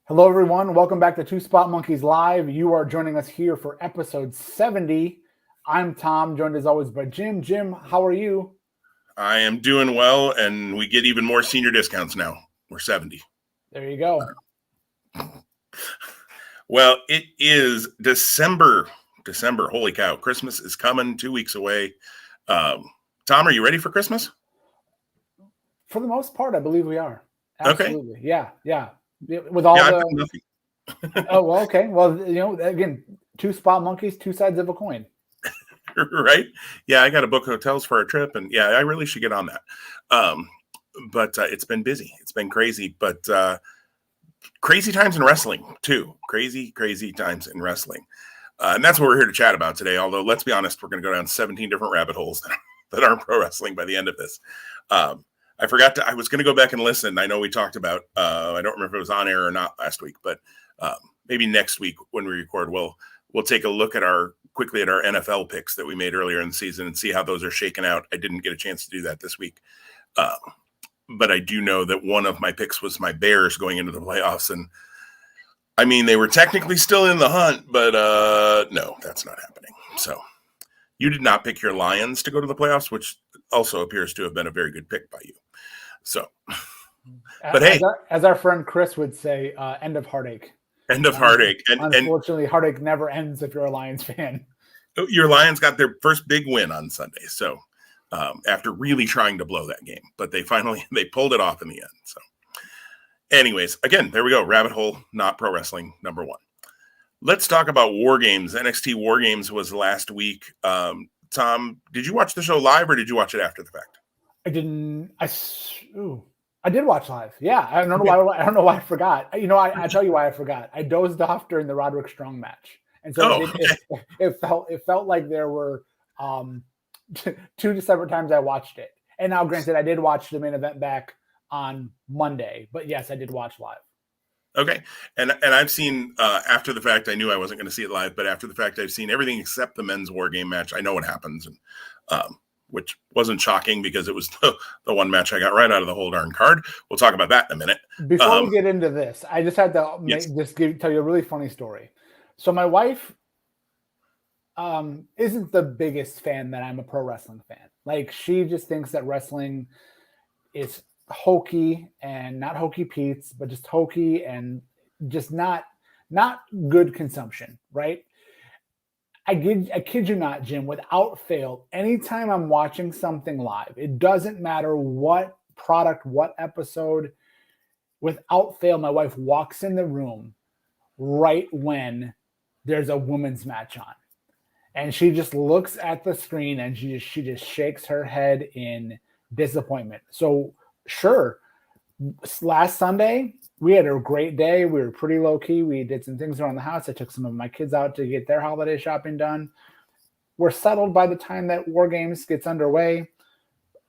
Hello, everyone. Welcome back to Two Spot Monkeys Live. You are joining us here for episode 70. I'm Tom, joined as always by Jim. Jim, how are you? I am doing well, and we get even more senior discounts now. We're 70. There you go. Well, it is December. Holy cow. Christmas is coming 2 weeks away. Tom, are you ready for Christmas? For the most part, I believe we are. Absolutely. Okay. Yeah. With all I've the... got nothing. Oh, well, okay. Well, again, Two Spot Monkeys, two sides of a coin. Right? Yeah, I got to book hotels for our trip, and yeah, I really should get on that. But it's been busy. It's been crazy, but crazy times in wrestling, too. Crazy times in wrestling. And that's what we're here to chat about today. Although, let's be honest, we're going to go down 17 different rabbit holes that aren't pro wrestling by the end of this. I was going to go back and listen. I know we talked about, I don't remember if it was on air or not last week, but maybe next week when we record, we'll take a look at our NFL picks that we made earlier in the season and see how those are shaken out. I didn't get a chance to do that this week. But I do know that one of my picks was my Bears going into the playoffs. And I mean, they were technically still in the hunt, but no, that's not happening. So you did not pick your Lions to go to the playoffs, which also appears to have been a very good pick by you. So, but hey, as our friend Chris would say, end of heartache. End of heartache. And unfortunately, heartache never ends if you're a Lions fan. Your Lions got their first big win on Sunday. So after really trying to blow that game, but they pulled it off in the end. So anyways, again, there we go. Rabbit hole, not pro wrestling, number one. Let's talk about Wargames. NXT Wargames was last week. Tom, did you watch the show live or did you watch it after the fact? I didn't. I did watch live. Yeah, I don't know why I forgot. I tell you why I forgot. I dozed off during the Roderick Strong match, and so it felt like there were two separate times I watched it. And now, granted, I did watch the main event back on Monday, but yes, I did watch live. Okay, and I've seen after the fact. I knew I wasn't going to see it live, but after the fact, I've seen everything except the men's war game match. I know what happens, and which wasn't shocking because it was the one match I got right out of the whole darn card. We'll talk about that in a minute. Before we get into this, I just had to tell you a really funny story. So my wife isn't the biggest fan that I'm a pro wrestling fan. Like, she just thinks that wrestling is hokey and not hokey Pete's, but just hokey and just not good consumption, right? I kid you not, Jim, without fail, anytime I'm watching something live, it doesn't matter what product, what episode, without fail, my wife walks in the room right when there's a women's match on. And she just looks at the screen and she just shakes her head in disappointment. So sure, last Sunday, we had a great day. We were pretty low key. We did some things around the house. I took some of my kids out to get their holiday shopping done. We're settled by the time that Wargames gets underway.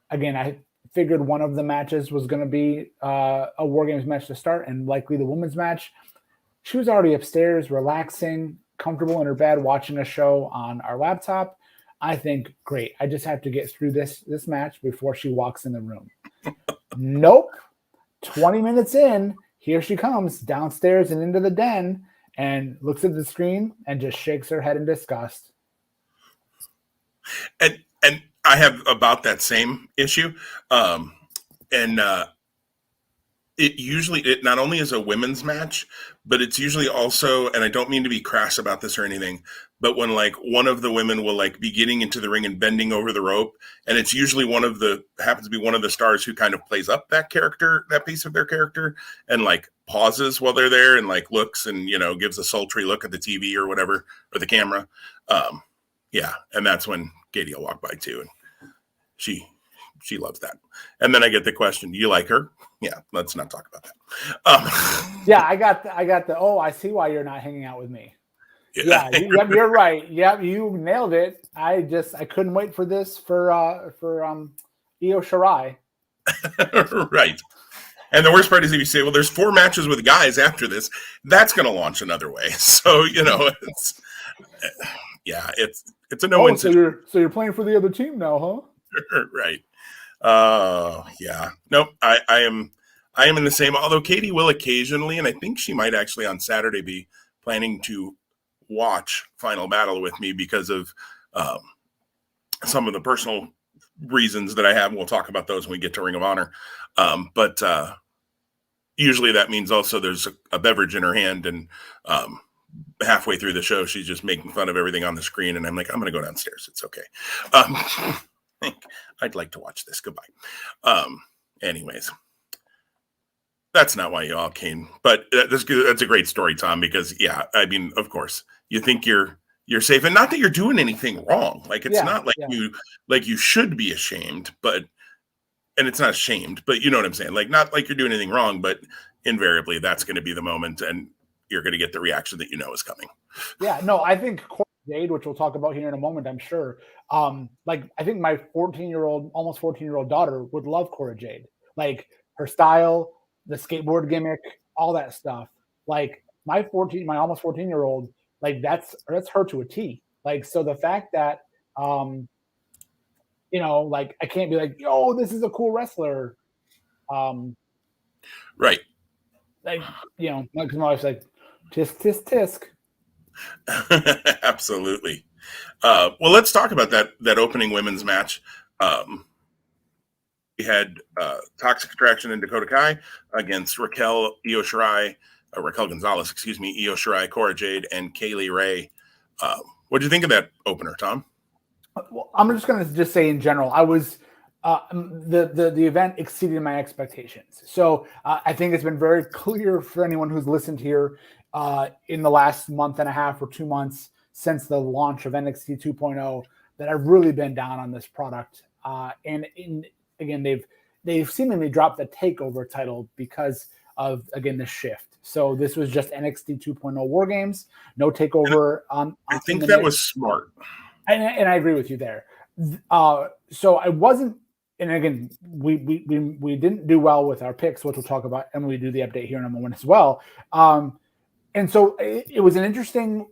Again, I figured one of the matches was going to be a Wargames match to start, and likely the women's match. She was already upstairs, relaxing, comfortable in her bed, watching a show on our laptop. I think, great. I just have to get through this match before she walks in the room. Nope. 20 minutes in, here she comes downstairs and into the den and looks at the screen and just shakes her head in disgust. And I have about that same issue. It not only is a women's match, but it's usually also, and I don't mean to be crass about this or anything, but when like one of the women will like be getting into the ring and bending over the rope, and it's usually happens to be one of the stars who kind of plays up that character, that piece of their character, and like pauses while they're there and like looks and, gives a sultry look at the TV or whatever, or the camera. Yeah. And that's when Katie will walk by too. And she loves that. And then I get the question, do you like her? Yeah, let's not talk about that. Yeah, I got the, I see why you're not hanging out with me. Yeah, you're right. Yeah, you nailed it. I couldn't wait for this for Io Shirai. Right. And the worst part is if you say, well, there's 4 matches with guys after this, that's going to launch another way. So, it's a no-win situation. So you're playing for the other team now, huh? Right. Yeah. Nope. I I am in the same, although Katie will occasionally, and I think she might actually on Saturday be planning to watch Final Battle with me because of some of the personal reasons that I have. We'll talk about those when we get to Ring of Honor. But usually that means also there's a beverage in her hand, and halfway through the show, she's just making fun of everything on the screen. And I'm like, I'm going to go downstairs. It's okay. I'd like to watch this. Goodbye. Anyways, that's not why you all came, but that's a great story, Tom, because yeah, I mean, of course you think you're safe, and not that you're doing anything wrong. Like, it's not like you should be ashamed, but, and it's not ashamed, but you know what I'm saying? Like, not like you're doing anything wrong, but invariably that's going to be the moment, and you're going to get the reaction that you know is coming. Yeah, no, I think Cora Jade, which we'll talk about here in a moment, I'm sure. Like, I think my almost 14-year-old daughter would love Cora Jade. Like, her style, the skateboard gimmick, all that stuff. Like, my almost 14-year-old, like, that's her to a T. Like, so the fact that, you know, like, I can't be like, yo, this is a cool wrestler. Right. Like, you know, because my wife's like, tisk, tisk, tisk. Absolutely. Well, let's talk about that opening women's match. We had Toxic Attraction and Dakota Kai against Raquel Gonzalez, Io Shirai, Cora Jade, and Kaylee Ray. What did you think of that opener, Tom? Well, I'm just going to say in general, I was the event exceeded my expectations. So I think it's been very clear for anyone who's listened here in the last month and a half or 2 months since the launch of NXT 2.0 that I've really been down on this product. Again, they've seemingly dropped the takeover title because of, again, the shift. So this was just NXT 2.0 Wargames, no takeover. I think that was smart. And I agree with you there. So I wasn't, and again, we didn't do well with our picks, which we'll talk about, and we do the update here in a moment as well. And so it was an interesting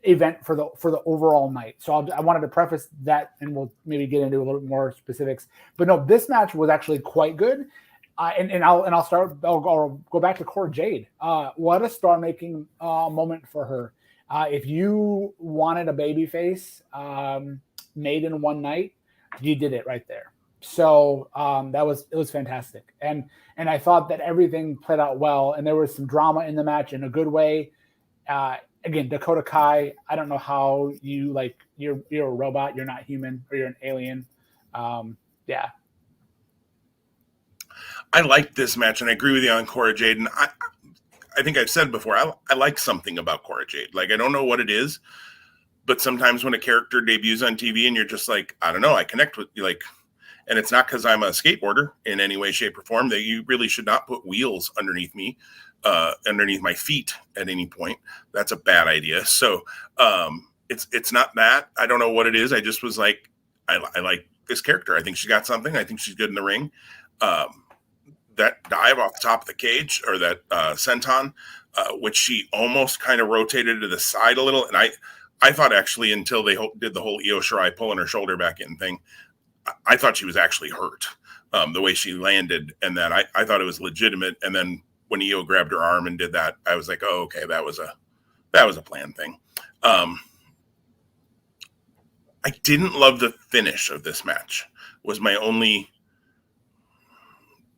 event for the overall night. So I wanted to preface that, and we'll maybe get into a little bit more specifics. But no, this match was actually quite good. I'll go back to Cora Jade. What a star-making moment for her. If you wanted a baby face made in one night, you did it right there. So it was fantastic. And I thought that everything played out well, and there was some drama in the match in a good way. Again, Dakota Kai, I don't know how you, like, you're a robot, you're not human, or you're an alien. Yeah. I liked this match, and I agree with you on Cora Jade. And I think I've said before, I like something about Cora Jade. Like, I don't know what it is, but sometimes when a character debuts on TV and you're just like, I don't know, I connect with you, like, and it's not because I'm a skateboarder in any way, shape, or form, that you really should not put wheels underneath me, underneath my feet at any point. That's a bad idea. So it's not that. I don't know what it is. I just was like, I like this character. I think she's got something. I think she's good in the ring. That dive off the top of the cage, or that senton, which she almost kind of rotated to the side a little. And I thought, actually, until they did the whole Io Shirai pulling her shoulder back in thing, I thought she was actually hurt, the way she landed, and that I thought it was legitimate. And then when Io grabbed her arm and did that, I was like, oh, okay, that was a planned thing. I didn't love the finish of this match, was my only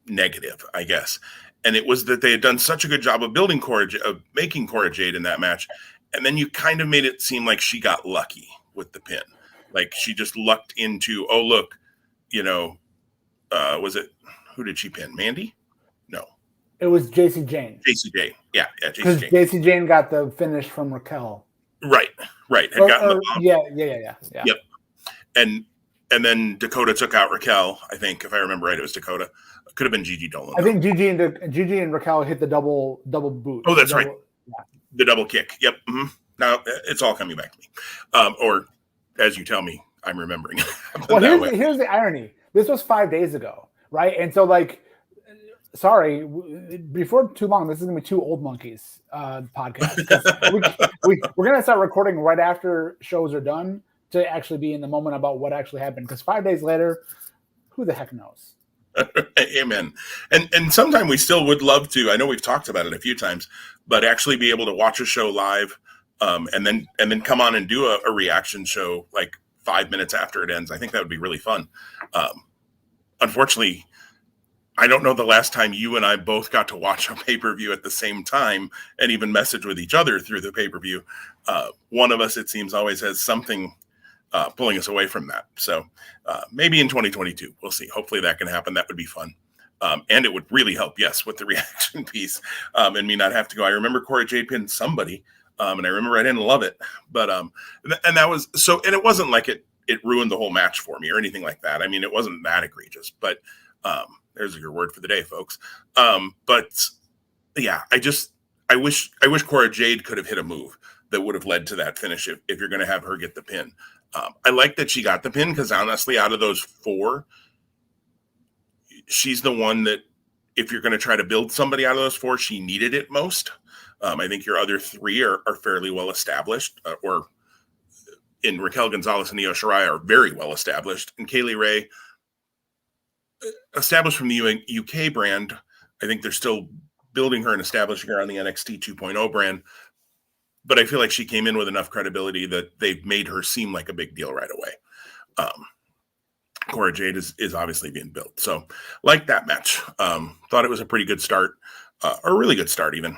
negative, I guess. And it was that they had done such a good job of making Cora Jade in that match. And then you kind of made it seem like she got lucky with the pin. Like, she just lucked into, oh, look, was it, who did she pin? Mandy? No. It was JC Jane. JC Jane. Yeah, JC Because Jane. JC Jane got the finish from Raquel. Right. Had gotten the bump. Yeah. Yep. And then Dakota took out Raquel, I think, if I remember right, it was Dakota. It could have been Gigi Dolan. I think Gigi and Raquel hit the double boot. Oh, that's right. Yeah. The double kick. Yep. Mm-hmm. Now it's all coming back to me. Or, as you tell me, I'm remembering. Well, here's the irony. This was 5 days ago, right? And so, like, sorry, before too long, this is going to be two old monkeys podcast. We're going to start recording right after shows are done to actually be in the moment about what actually happened. Because 5 days later, who the heck knows? Amen. And sometime we still would love to. I know we've talked about it a few times, but actually be able to watch a show live, and then come on and do a reaction show like 5 minutes after it ends. I think that would be really fun. Unfortunately, I don't know the last time you and I both got to watch a pay-per-view at the same time and even message with each other through the pay-per-view. One of us, it seems, always has something pulling us away from that. So maybe in 2022, we'll see. Hopefully that can happen. That would be fun. And it would really help, yes, with the reaction piece, and me not have to go. I remember Cora Jade pinned somebody, and I remember I didn't love it. But and that was so, and it wasn't like it ruined the whole match for me or anything like that. I mean, it wasn't that egregious, but there's your word for the day, folks. But yeah, I wish Cora Jade could have hit a move that would have led to that finish if you're going to have her get the pin. I like that she got the pin because honestly, out of those 4, she's the one that if you're going to try to build somebody out of those 4, she needed it most. I think your other 3 are fairly well established, or in Raquel Gonzalez and Io Shirai are very well established. And Kaylee Ray, established from the UK brand, I think they're still building her and establishing her on the NXT 2.0 brand. But I feel like she came in with enough credibility that they've made her seem like a big deal right away. Cora Jade is obviously being built. So like that match. Thought it was a pretty good start, or a really good start even.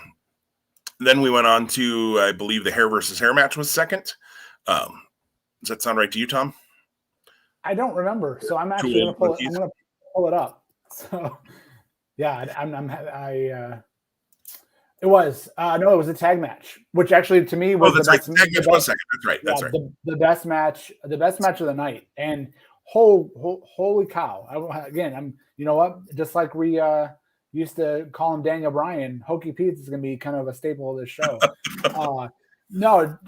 Then we went on to, I believe, the hair versus hair match was second. Does that sound right to you, Tom? I don't remember. So I'm actually going to pull it up. So yeah, it was no, it was a tag match, which actually to me was the best. Tag match was second. That's right. That's right. The best match of the night. And holy cow! I'm you know what? Just like we used to call him Daniel Bryan, Hokey Pete is going to be kind of a staple of this show. No,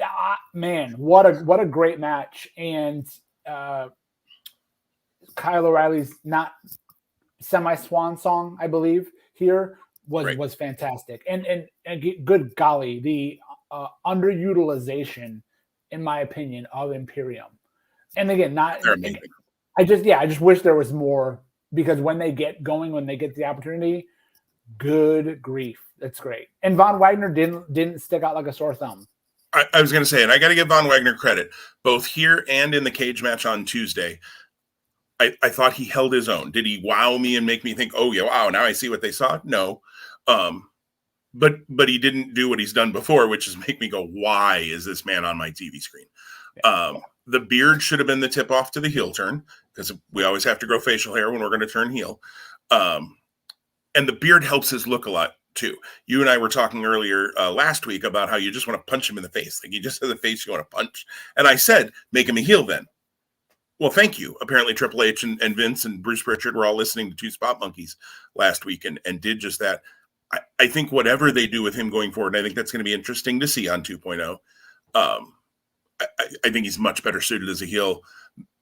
man, what a great match. And Kyle O'Reilly's not semi-swan song, I believe, here was fantastic. And good golly, the underutilization, in my opinion, of Imperium. And again, I just wish there was more, because when they get going, when they get the opportunity, good grief, that's great. And Von Wagner didn't stick out like a sore thumb. I was going to say, and I got to give Von Wagner credit, both here and in the cage match on Tuesday. I thought he held his own. Did he wow me and make me think, oh yeah, wow, now I see what they saw? No. But he didn't do what he's done before, which is make me go, why is this man on my TV screen? The beard should have been the tip off to the heel turn, because we always have to grow facial hair when we're going to turn heel. And the beard helps his look a lot too. You and I were talking earlier last week about how you just want to punch him in the face. Like, he just has a face you want to punch. And I said, make him a heel then. Well, thank you. Apparently Triple H and Vince and Bruce Pritchard were all listening to Two Spot Monkeys last week and did just that. I think whatever they do with him going forward, I think that's going to be interesting to see on 2.0. I think he's much better suited as a heel.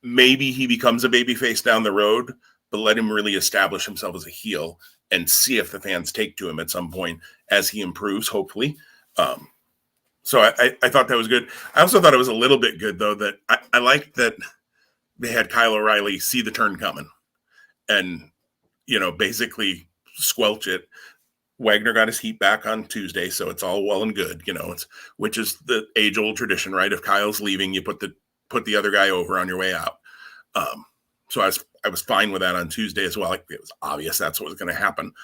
Maybe he becomes a babyface down the road, but let him really establish himself as a heel and see if the fans take to him at some point as he improves, hopefully. So I thought that was good. I also thought it was a little bit good, though, that I liked that they had Kyle O'Reilly see the turn coming and, basically squelch it. Wagner got his heat back on Tuesday, so it's all well and good, which is the age-old tradition, right? If Kyle's leaving, you put the other guy over on your way out. So I was fine with that on Tuesday as well. It was obvious that's what was going to happen.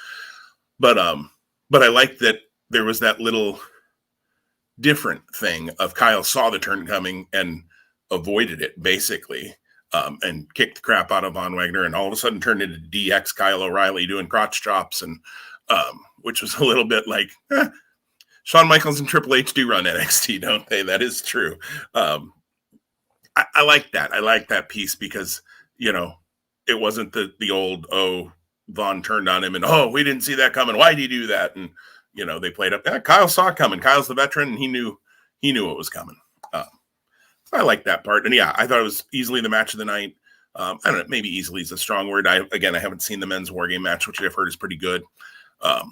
But I liked that there was that little different thing of Kyle saw the turn coming and avoided it, basically. And kicked the crap out of Von Wagner, and all of a sudden turned into DX Kyle O'Reilly doing crotch chops, and which was a little bit like, Shawn Michaels and Triple H do run NXT, don't they? That is true. I like that. I like that piece because, it wasn't the old, Von turned on him and, we didn't see that coming. Why did he do that? And, they played up. Kyle saw it coming. Kyle's the veteran, and he knew it was coming. I like that part. And yeah, I thought it was easily the match of the night. I don't know, maybe easily is a strong word. I haven't seen the men's Wargame match, which I've heard is pretty good. But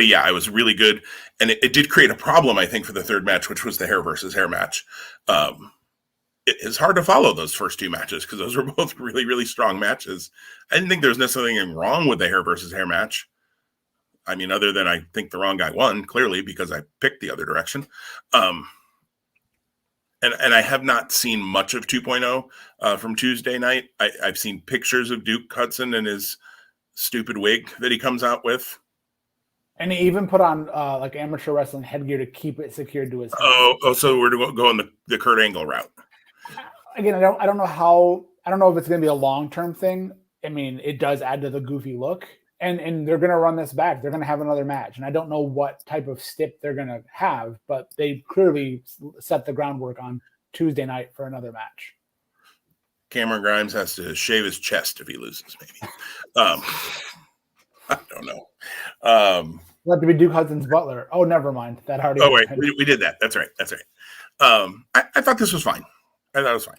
yeah, it was really good. And it did create a problem, I think, for the third match, which was the hair versus hair match. it's hard to follow those first two matches because those were both really, really strong matches. I didn't think there was necessarily anything wrong with the hair versus hair match. I mean, other than I think the wrong guy won, clearly, because I picked the other direction. And I have not seen much of 2.0 from Tuesday night. I've seen pictures of Duke Hudson and his stupid wig that he comes out with. And he even put on like amateur wrestling headgear to keep it secured to his head. Oh, so we're going the Kurt Angle route. Again, I don't know if it's going to be a long-term thing. I mean, it does add to the goofy look, and they're going to run this back. They're going to have another match, and I don't know what type of stip they're going to have, but they clearly set the groundwork on Tuesday night for another match. Cameron Grimes has to shave his chest if he loses, maybe. I don't know. Let to be Duke Hudson's butler. Oh, never mind. That already. Oh, wait, we did that. That's right. I thought this was fine. I thought it was fine.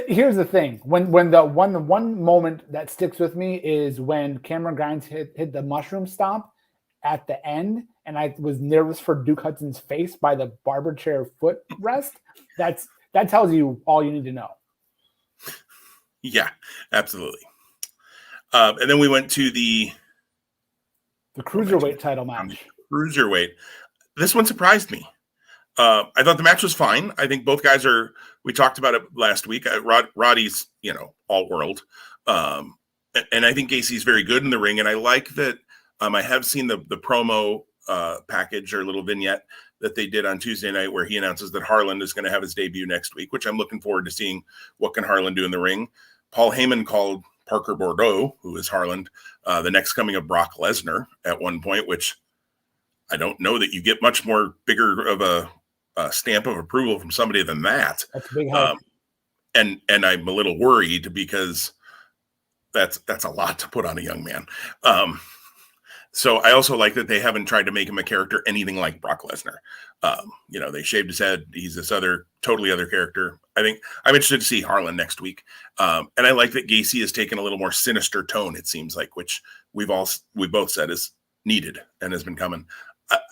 Here's the thing. When the one moment that sticks with me is when Cameron Grimes hit the mushroom stomp at the end, and I was nervous for Duke Hudson's face by the barber chair foot rest. That tells you all you need to know. Yeah, absolutely. And then we went to the Cruiserweight title match. Cruiserweight. This one surprised me. I thought the match was fine. I think both guys we talked about it last week. Roddy's, all world. And I think Gacy's very good in the ring. And I like that. I have seen the promo package or little vignette that they did on Tuesday night where he announces that Harland is going to have his debut next week, which I'm looking forward to seeing what can Harland do in the ring. Paul Heyman called Parker Bordeaux, who is Harland, the next coming of Brock Lesnar at one point, which I don't know that you get much more bigger of a stamp of approval from somebody than that. That's a big help. And I'm a little worried because that's a lot to put on a young man. So I also like that they haven't tried to make him a character anything like Brock Lesnar. They shaved his head. He's this totally other character. I think I'm interested to see Harlan next week. And I like that Gacy has taken a little more sinister tone, it seems like, which we both said is needed and has been coming.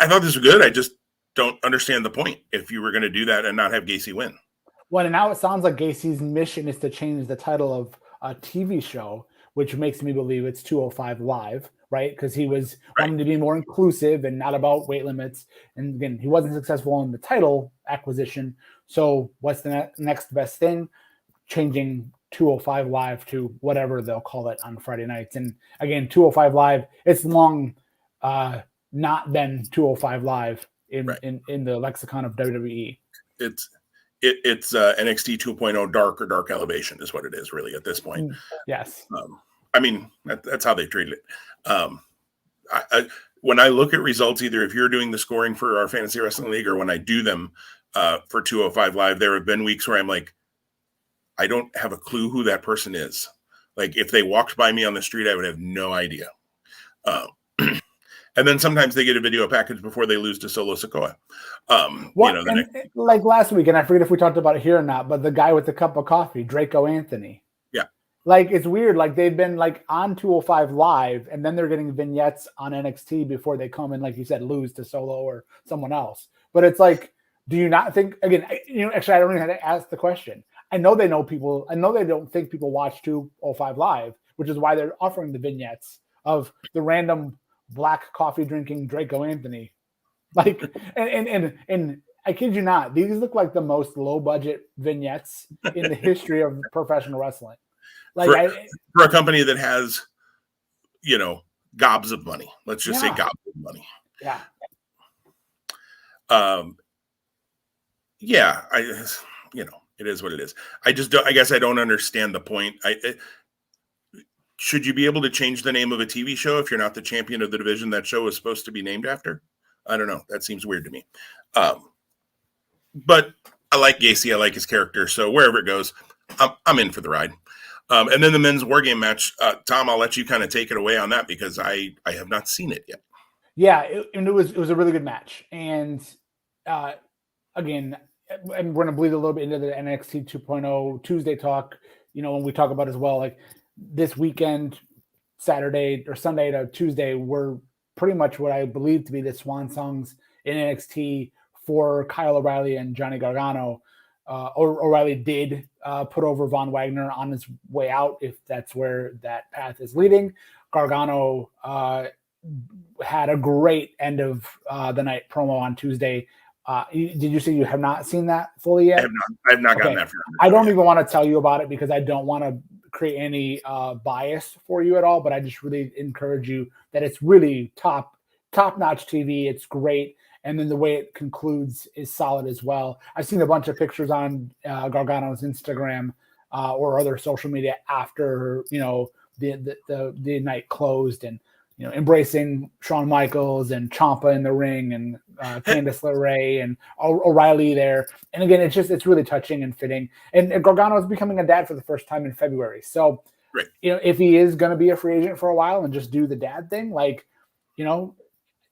I thought this was good. I just don't understand the point if you were going to do that and not have Gacy win. Well, and now it sounds like Gacy's mission is to change the title of a TV show, which makes me believe it's 205 Live, right? Because he was wanting to be more inclusive and not about weight limits. And again, he wasn't successful in the title acquisition. So what's the next best thing? Changing 205 Live to whatever they'll call it on Friday nights. And again, 205 Live, it's long not been 205 Live in the lexicon of WWE. It's NXT 2.0 dark elevation is what it is really at this point. Yes. That's how they treat it. When I look at results, either if you're doing the scoring for our fantasy wrestling league or when I do them for 205 Live, there have been weeks where I'm like, I don't have a clue who that person is. Like if they walked by me on the street, I would have no idea. And then sometimes they get a video package before they lose to Solo Sikoa. Like last week, and I forget if we talked about it here or not, but the guy with the cup of coffee, Draco Anthony. Yeah. Like, it's weird. Like, they've been, like, on 205 Live, and then they're getting vignettes on NXT before they come and, like you said, lose to Solo or someone else. But it's like, do you not think, again, actually, I don't even have to ask the question. I know they know people. I know they don't think people watch 205 Live, which is why they're offering the vignettes of the random black coffee drinking Draco Anthony. Like, and I kid you not, these look like the most low budget vignettes in the history of professional wrestling. Like for a company that has, gobs of money, let's just say gobs of money. Yeah. It is what it is. I guess I don't understand the point. Should you be able to change the name of a TV show if you're not the champion of the division that show is supposed to be named after? I don't know. That seems weird to me. But I like Gacy. I like his character. So wherever it goes, I'm in for the ride. And then the men's Wargame match. Tom, I'll let you kind of take it away on that because I have not seen it yet. Yeah, it was a really good match. And again, and we're going to bleed a little bit into the NXT 2.0 Tuesday talk, when we talk about as well, like this weekend, Saturday or Sunday to Tuesday, were pretty much what I believe to be the swan songs in NXT for Kyle O'Reilly and Johnny Gargano. O'Reilly did put over Von Wagner on his way out, if that's where that path is leading. Gargano had a great end of the night promo on Tuesday. Did you say you have not seen that fully yet? I have not gotten that far. I don't even want to tell you about it because I don't want to create any bias for you at all, but I just really encourage you that it's really top-notch TV. It's great. And then the way it concludes is solid as well. I've seen a bunch of pictures on Gargano's Instagram or other social media after, the night closed, and, embracing Shawn Michaels and Ciampa in the ring, and Candice LeRae and O'Reilly there. And again, it's really touching and fitting. And Gargano is becoming a dad for the first time in February. So, right. If he is going to be a free agent for a while and just do the dad thing,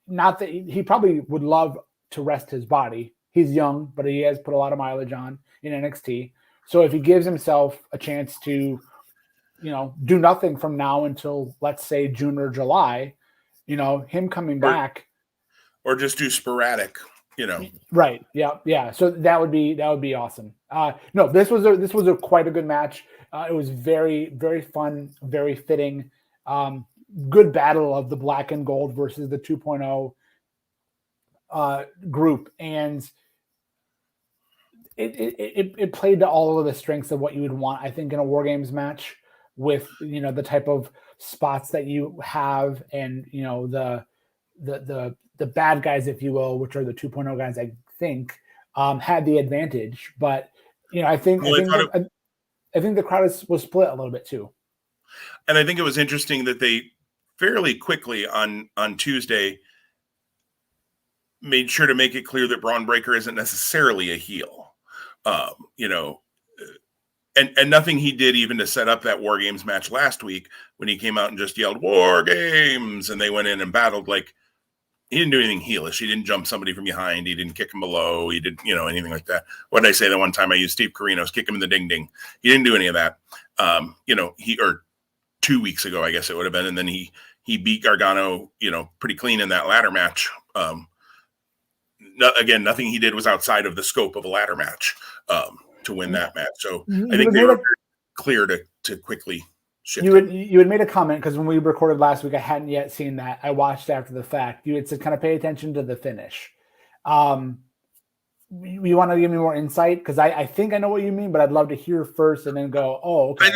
not that he probably would love to rest his body. He's young, but he has put a lot of mileage on in NXT. So if he gives himself a chance to, do nothing from now until, let's say, June or July, him coming back, or just do sporadic, Right. Yeah. Yeah. So that would be awesome. No, this was quite a good match. It was very, very fun, very fitting. Good battle of the black and gold versus the 2.0 group, and it played to all of the strengths of what you would want, I think, in a Wargames match, with the type of spots that you have, and the bad guys, if you will, which are the 2.0 guys, I think, had the advantage. But I think the crowd was split a little bit too. And I think it was interesting that they fairly quickly on Tuesday made sure to make it clear that Braun Breaker isn't necessarily a heel. And nothing he did even to set up that War Games match last week, when he came out and just yelled War Games and they went in and battled, like, he didn't do anything heelish. He didn't jump somebody from behind. He didn't kick him below. He didn't, anything like that. What did I say the one time I used Steve Corino's kick him in the ding ding? He didn't do any of that. Or 2 weeks ago, I guess it would have been. And then he beat Gargano, pretty clean in that ladder match. Again, nothing he did was outside of the scope of a ladder match to win that match. So I think they were very clear to quickly shift. You had made a comment, because when we recorded last week, I hadn't yet seen that. I watched after the fact. You had said kind of pay attention to the finish. You want to give me more insight? Because I think I know what you mean, but I'd love to hear first and then go, oh, okay.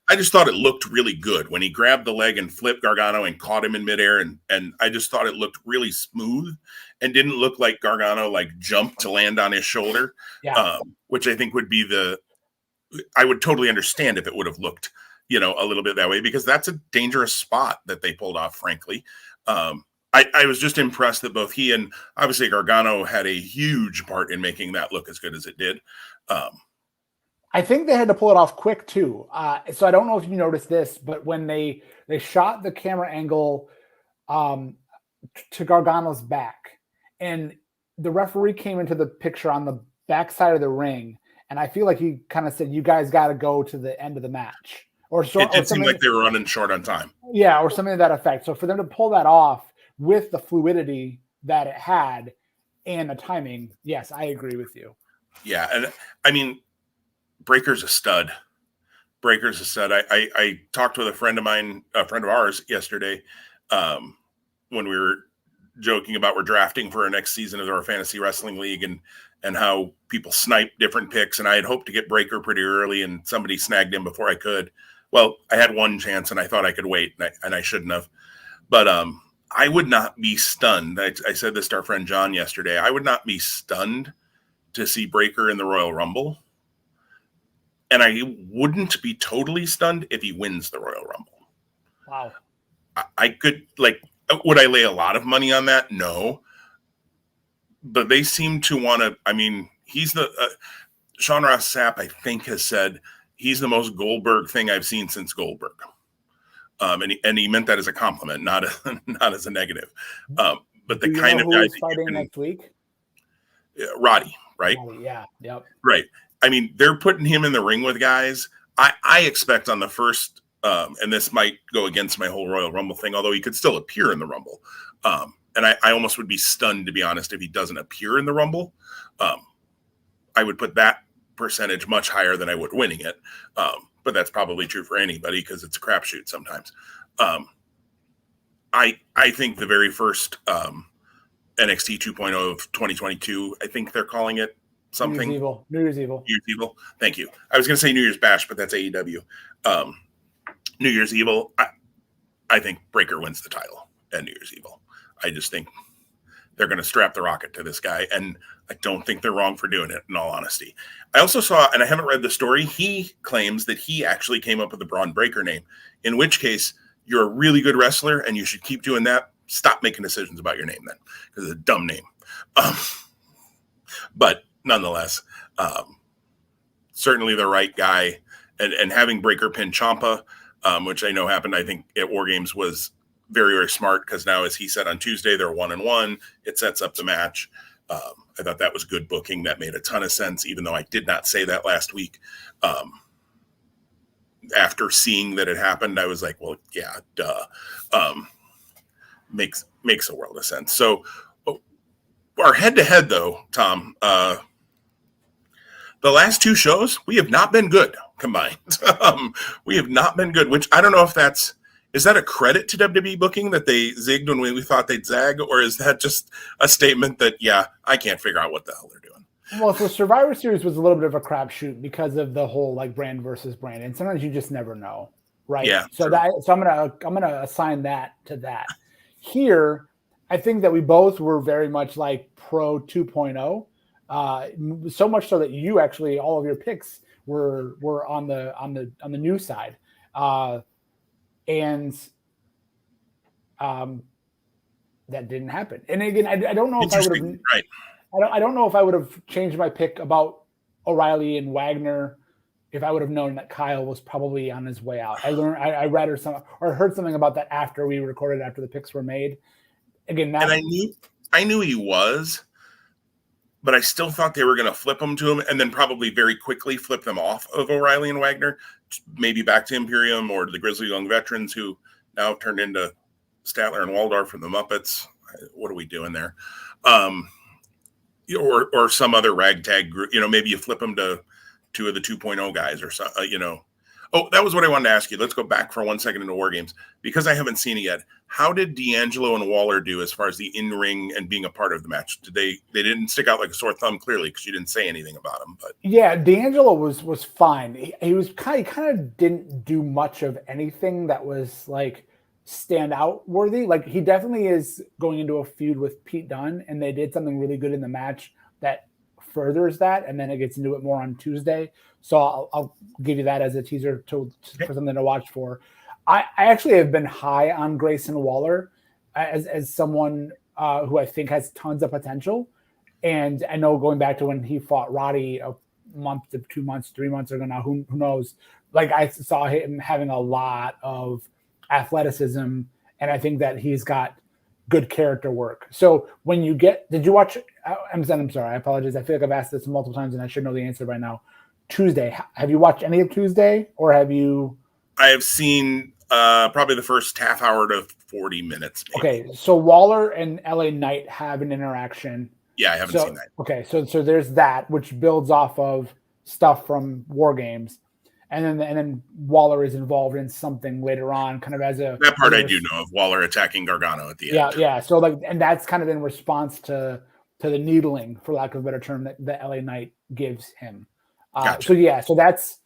I just thought it looked really good when he grabbed the leg and flipped Gargano and caught him in midair, and I just thought it looked really smooth and didn't look like Gargano jumped to land on his shoulder. Yeah. Which I think would be I would totally understand if it would have looked, a little bit that way, because that's a dangerous spot that they pulled off, frankly. I was just impressed that both he and obviously Gargano had a huge part in making that look as good as it did. I think they had to pull it off quick too. So I don't know if you noticed this, but when they shot the camera angle to Gargano's back, and the referee came into the picture on the back side of the ring, and I feel like he kind of said, "You guys got to go to the end of the match." It seemed like they were running short on time. Yeah, or something to that effect. So for them to pull that off with the fluidity that it had and the timing, yes, I agree with you. Yeah, and I mean, Breaker's a stud. I talked with a friend of ours yesterday, when we were joking about we're drafting for our next season of our fantasy wrestling league, and how people snipe different picks. And I had hoped to get Breaker pretty early, and somebody snagged him before I could. Well, I had one chance, and I thought I could wait, and I shouldn't have. But I would not be stunned. I said this to our friend John yesterday. I would not be stunned to see Breaker in the Royal Rumble. And I wouldn't be totally stunned if he wins the Royal Rumble. Wow. I could, would I lay a lot of money on that? No. But they seem to want to, he's Sean Ross Sapp, I think, has said he's the most Goldberg thing I've seen since Goldberg. And he meant that as a compliment, not as a negative. But the kind of guy fighting next week, Roddy, right? Yeah, yep, right. They're putting him in the ring with guys. I expect on the first, and this might go against my whole Royal Rumble thing, although he could still appear in the Rumble. And I almost would be stunned, to be honest, if he doesn't appear in the Rumble. I would put that percentage much higher than I would winning it. But that's probably true for anybody because it's a crapshoot sometimes. I think the very first NXT 2.0 of 2022, I think they're calling it something. New Year's Evil. Thank you. I was going to say New Year's Bash, but that's AEW. New Year's Evil. I think Breakker wins the title at New Year's Evil. I just think they're going to strap the rocket to this guy, and I don't think they're wrong for doing it, in all honesty. I also saw, and I haven't read the story, he claims that he actually came up with the Braun Breaker name, in which case you're a really good wrestler, and you should keep doing that. Stop making decisions about your name then, because it's a dumb name. But nonetheless, certainly the right guy, and having Breaker pin Ciampa, which I know happened, I think, at Wargames was very, very smart because now, as he said on Tuesday, they're 1-1. It sets up the match. I thought that was good booking. That made a ton of sense, even though I did not say that last week. After seeing that it happened, I was like, well, yeah, duh. Makes a world of sense. So our head-to-head, though, Tom, the last two shows, we have not been good combined. We have not been good, which I don't know if is that a credit to WWE booking that they zigged when we thought they'd zag, or is that just a statement that, yeah, I can't figure out what the hell they're doing? Well, so Survivor Series was a little bit of a crapshoot because of the whole like brand versus brand, and sometimes you just never know, right? Yeah. So I'm gonna assign that to that. Here, I think that we both were very much like pro 2.0, so much so that you actually all of your picks were on the new side, and that didn't happen. And again, I don't know if I would have. Right. I don't know if I would have changed my pick about O'Reilly and Wagner if I would have known that Kyle was probably on his way out. I read or heard something about that after we recorded, after the picks were made. Again, and I knew he was, but I still thought they were going to flip him to him and then probably very quickly flip them off of O'Reilly and Wagner, maybe back to Imperium or to the Grizzly Young Veterans, who now have turned into Statler and Waldorf from the Muppets. What are we doing there? Or some other ragtag group, maybe you flip them to two of the 2.0 guys or so, Oh, that was what I wanted to ask you. Let's go back for 1 second into Wargames, because I haven't seen it yet. How did D'Angelo and Waller do as far as the in-ring and being a part of the match? Did they didn't stick out like a sore thumb, clearly, because you didn't say anything about them. But yeah, D'Angelo was fine. He was kind of didn't do much of anything that was like standout worthy. Like, he definitely is going into a feud with Pete Dunne, and they did something really good in the match that furthers that, and then it gets into it more on Tuesday. So I'll give you that as a teaser for something to watch for. I actually have been high on Grayson Waller as someone who I think has tons of potential. And I know, going back to when he fought Roddy a month to 2 months, 3 months ago now, who knows? Like, I saw him having a lot of athleticism, and I think that he's got good character work. So when you did you watch? I'm sorry, I apologize. I feel like I've asked this multiple times, and I should know the answer by now. Tuesday, have you watched any of Tuesday, or have you? I have seen probably the first half hour to 40 minutes. Maybe. Okay, so Waller and LA Knight have an interaction. Yeah, I haven't seen that. Okay, so there's that, which builds off of stuff from Wargames, and then Waller is involved in something later on, kind of as a that part I do know of, Waller attacking Gargano at the end. Yeah. So and that's kind of in response to the needling, for lack of a better term, that LA Knight gives him. Gotcha. So that's,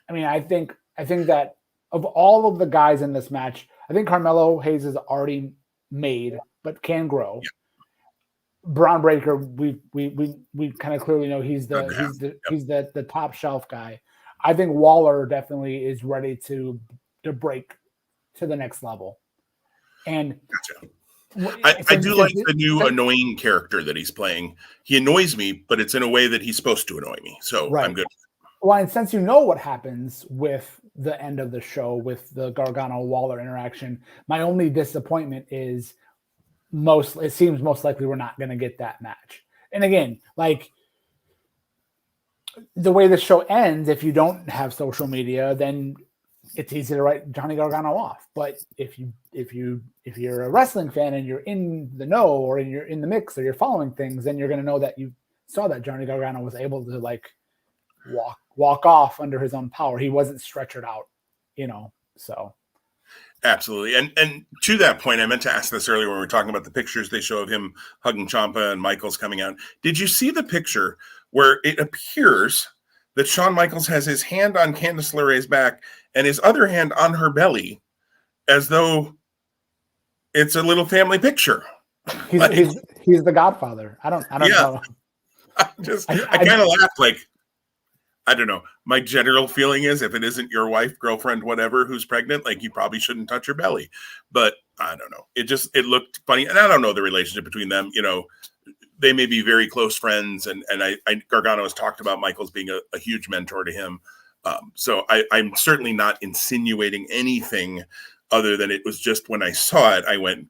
I think that of all of the guys in this match, I think Carmelo Hayes is already made, but can grow. Yeah. Braun Breaker, we kind of clearly know he's the top shelf guy. I think Waller definitely is ready to break to the next level. And gotcha. I do like the new annoying character that he's playing. He annoys me, but it's in a way that he's supposed to annoy me. So right. I'm good. Well, and since you know what happens with the end of the show, with the Gargano-Waller interaction, my only disappointment is it seems most likely we're not going to get that match. And again, like, the way the show ends, if you don't have social media, then it's easy to write Johnny Gargano off. But if you're a wrestling fan and you're in the know, or you're in the mix, or you're following things, then you're going to know that you saw that Johnny Gargano was able to, like, walk off under his own power. He wasn't stretchered out, so. Absolutely. And to that point, I meant to ask this earlier when we were talking about the pictures they show of him hugging Ciampa and Michaels coming out. Did you see the picture where it appears that Shawn Michaels has his hand on Candice LeRae's back and his other hand on her belly as though it's a little family picture? He's the Godfather. I don't know. I kind of laughed like, I don't know. My general feeling is if it isn't your wife, girlfriend, whatever, who's pregnant, like you probably shouldn't touch her belly. But I don't know. It looked funny. And I don't know the relationship between them. They may be very close friends. And Gargano has talked about Michaels being a huge mentor to him. So I'm certainly not insinuating anything other than it was just when I saw it, I went,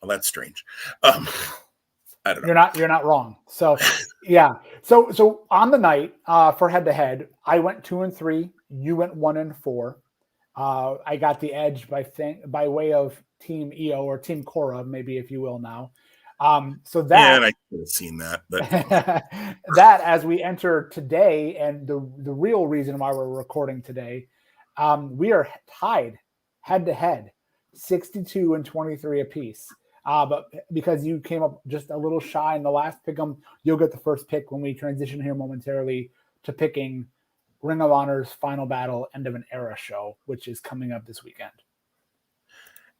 well, that's strange. I don't know. You're not wrong. So yeah. So on the night for head to head, I went 2-3. You went 1-4. I got the edge by way of Team EO or Team Cora, maybe if you will now. So that, yeah, and I could have seen that, but that as we enter today, and the real reason why we're recording today, we are tied head to head, 62-23 apiece. But because you came up just a little shy in the last pick'em, you'll get the first pick when we transition here momentarily to picking Ring of Honor's Final Battle End of an Era show, which is coming up this weekend.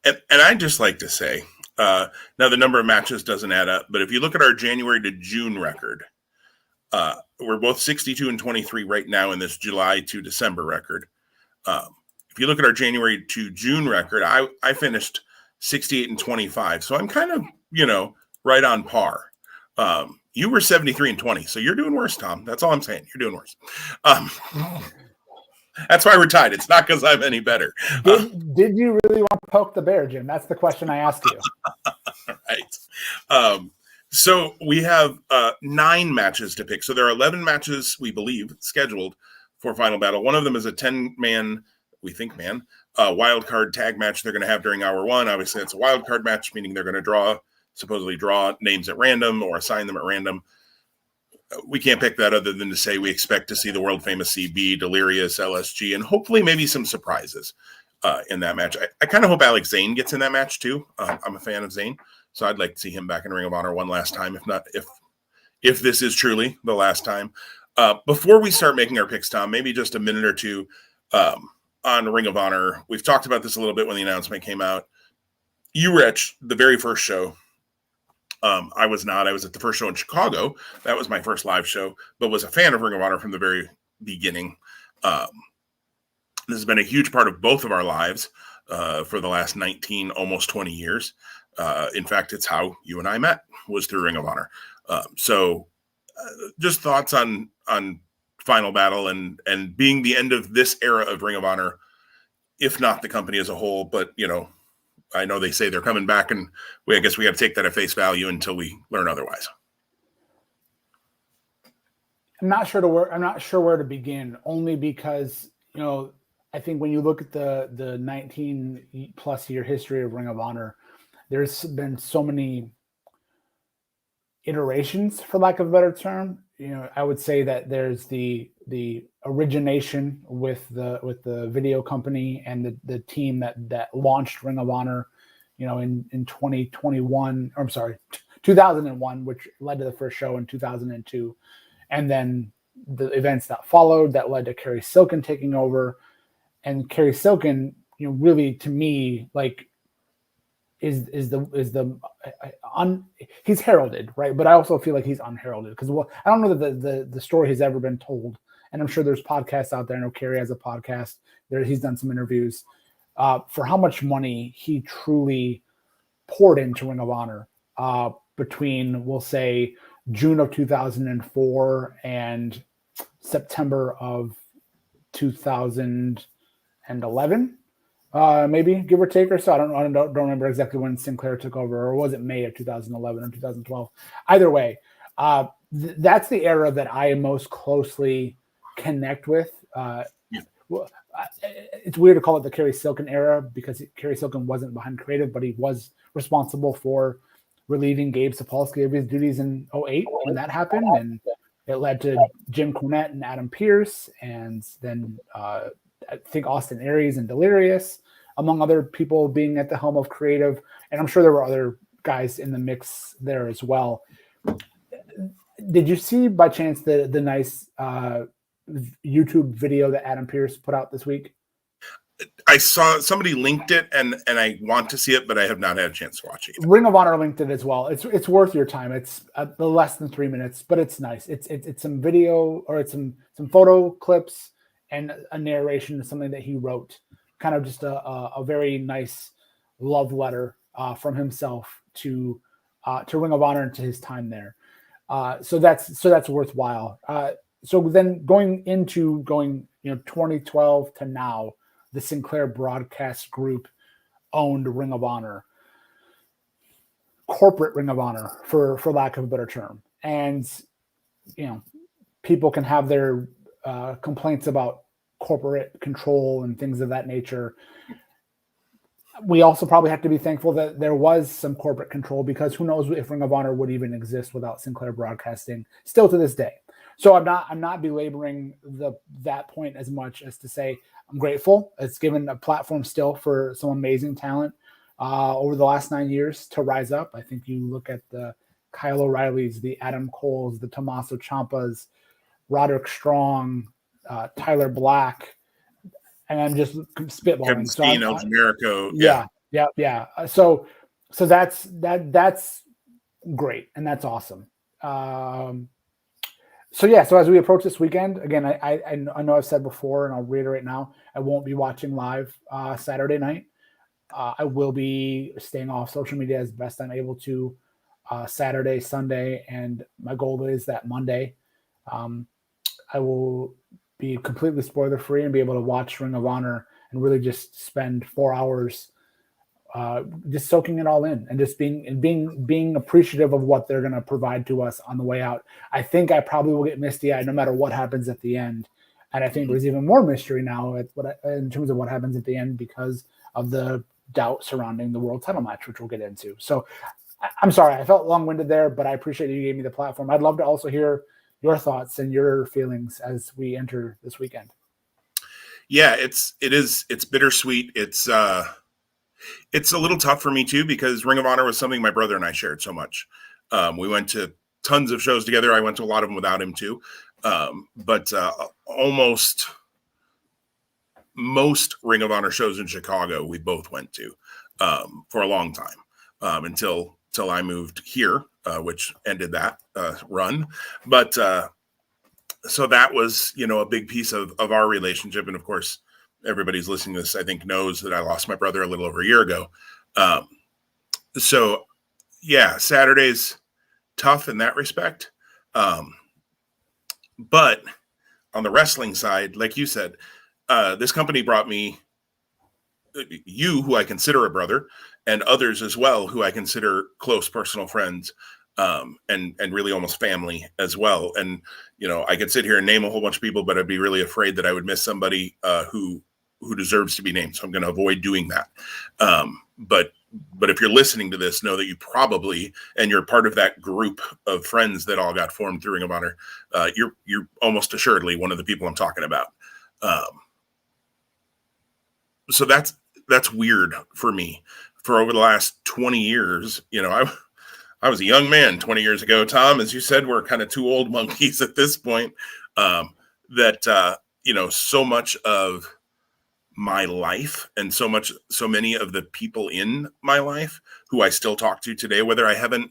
And I'd just like to say, now the number of matches doesn't add up, but if you look at our January to June record, we're both 62-23 right now in this July to December record. If you look at our January to June record, I finished 68-25. So I'm kind of, right on par. You were 73-20. So you're doing worse, Tom. That's all I'm saying. You're doing worse. That's why we're tied. It's not because I'm any better. Did you really want to poke the bear, Jim? That's the question I asked you. Right. So we have 9 matches to pick. So there are 11 matches, we believe, scheduled for Final Battle. One of them is a 10-man, wild card tag match they're going to have during hour 1. Obviously, it's a wild card match, meaning they're going to supposedly draw names at random or assign them at random. We can't pick that other than to say we expect to see the world famous CB, Delirious, LSG, and hopefully maybe some surprises in that match. I kind of hope Alex Zane gets in that match too. I'm a fan of Zane, so I'd like to see him back in Ring of Honor one last time, if this is truly the last time. Before we start making our picks, Tom, maybe just a minute or two on Ring of Honor. We've talked about this a little bit when the announcement came out. You were at the very first show. I was not. I was at the first show in Chicago. That was my first live show, but was a fan of Ring of Honor from the very beginning. This has been a huge part of both of our lives for the last 19, almost 20 years. In fact, it's how you and I met, was through Ring of Honor. So just thoughts on Final Battle and being the end of this era of Ring of Honor, if not the company as a whole. But, I know they say they're coming back, and I guess we got to take that at face value until we learn otherwise. I'm not sure where to begin, only because, I think when you look at the 19 plus year history of Ring of Honor, there's been so many iterations, for lack of a better term. I would say that there's the origination with the video company and the team that launched Ring of Honor, in 2021, or I'm sorry, 2001, which led to the first show in 2002. And then the events that followed that led to Kerry Silken taking over. And Kerry Silken, really to me, like, he's heralded, right? But I also feel like he's unheralded because, I don't know that the story has ever been told. And I'm sure there's podcasts out there. I know Kerry has a podcast there. He's done some interviews for how much money he truly poured into Ring of Honor between, we'll say, June of 2004 and September of 2011. Maybe, give or take or so. I don't remember exactly when Sinclair took over, or was it May of 2011 or 2012? Either way, that's the era that I most closely connect with. It's weird to call it the Kerry Silken era because Kerry Silken wasn't behind creative, but he was responsible for relieving Gabe Sapolsky of his duties in 2008 when that happened, and It led to Jim Cornette and Adam Pearce, and then I think Austin Aries and Delirious, among other people being at the helm of creative. And I'm sure there were other guys in the mix there as well. Did you see by chance the nice YouTube video that Adam Pearce put out this week? I saw somebody linked it, and I want to see it, but I have not had a chance to watch it. Ring of Honor linked it as well. It's worth your time. It's less than 3 minutes, but it's nice. It's some video, or it's some photo clips and a narration of something that he wrote. Kind of just a very nice love letter from himself to Ring of Honor and to his time there. So that's worthwhile. So then going 2012 to now, the Sinclair Broadcast Group owned Ring of Honor, corporate Ring of Honor, for lack of a better term. And, people can have their complaints about corporate control and things of that nature. We also probably have to be thankful that there was some corporate control, because who knows if Ring of Honor would even exist without Sinclair Broadcasting still to this day. So I'm not belaboring that point as much as to say I'm grateful. It's given a platform still for some amazing talent over the last 9 years to rise up. I think you look at the Kyle O'Reillys, the Adam Coles, the Tommaso Ciampas, Roderick Strong, Tyler Black, and I'm just spitballing. Kevin Steen, El Generico. Yeah. So that's great, and that's awesome. So as we approach this weekend, again, I know I've said before, and I'll reiterate now, I won't be watching live Saturday night. I will be staying off social media as best I'm able to Saturday, Sunday, and my goal is that Monday I will be completely spoiler free and be able to watch Ring of Honor and really just spend 4 hours just soaking it all in and just being appreciative of what they're going to provide to us on the way out. I think I probably will get misty-eyed no matter what happens at the end. And I think there's even more mystery now in terms of what happens at the end because of the doubt surrounding the world title match, which we'll get into. So I'm sorry, I felt long-winded there, but I appreciate you gave me the platform. I'd love to also hear your thoughts and your feelings as we enter this weekend. Yeah, it's bittersweet. It's a little tough for me too, because Ring of Honor was something my brother and I shared so much. We went to tons of shows together. I went to a lot of them without him too. But almost most Ring of Honor shows in Chicago, we both went to for a long time until I moved here, which ended that run. But so that was, a big piece of our relationship. And of course, everybody's listening to this, I think, knows that I lost my brother a little over a year ago. So yeah, Saturday's tough in that respect. But on the wrestling side, like you said, this company brought me you, who I consider a brother, and others as well, who I consider close personal friends, and really almost family as well. And, I could sit here and name a whole bunch of people, but I'd be really afraid that I would miss somebody who deserves to be named. So I'm going to avoid doing that. But if you're listening to this, know that you probably, and you're part of that group of friends that all got formed through Ring of Honor, you're almost assuredly one of the people I'm talking about. So that's weird for me. For over the last 20 years, I was a young man 20 years ago. Tom, as you said, we're kind of two old monkeys at this point. So much of my life and so many of the people in my life who I still talk to today, whether I haven't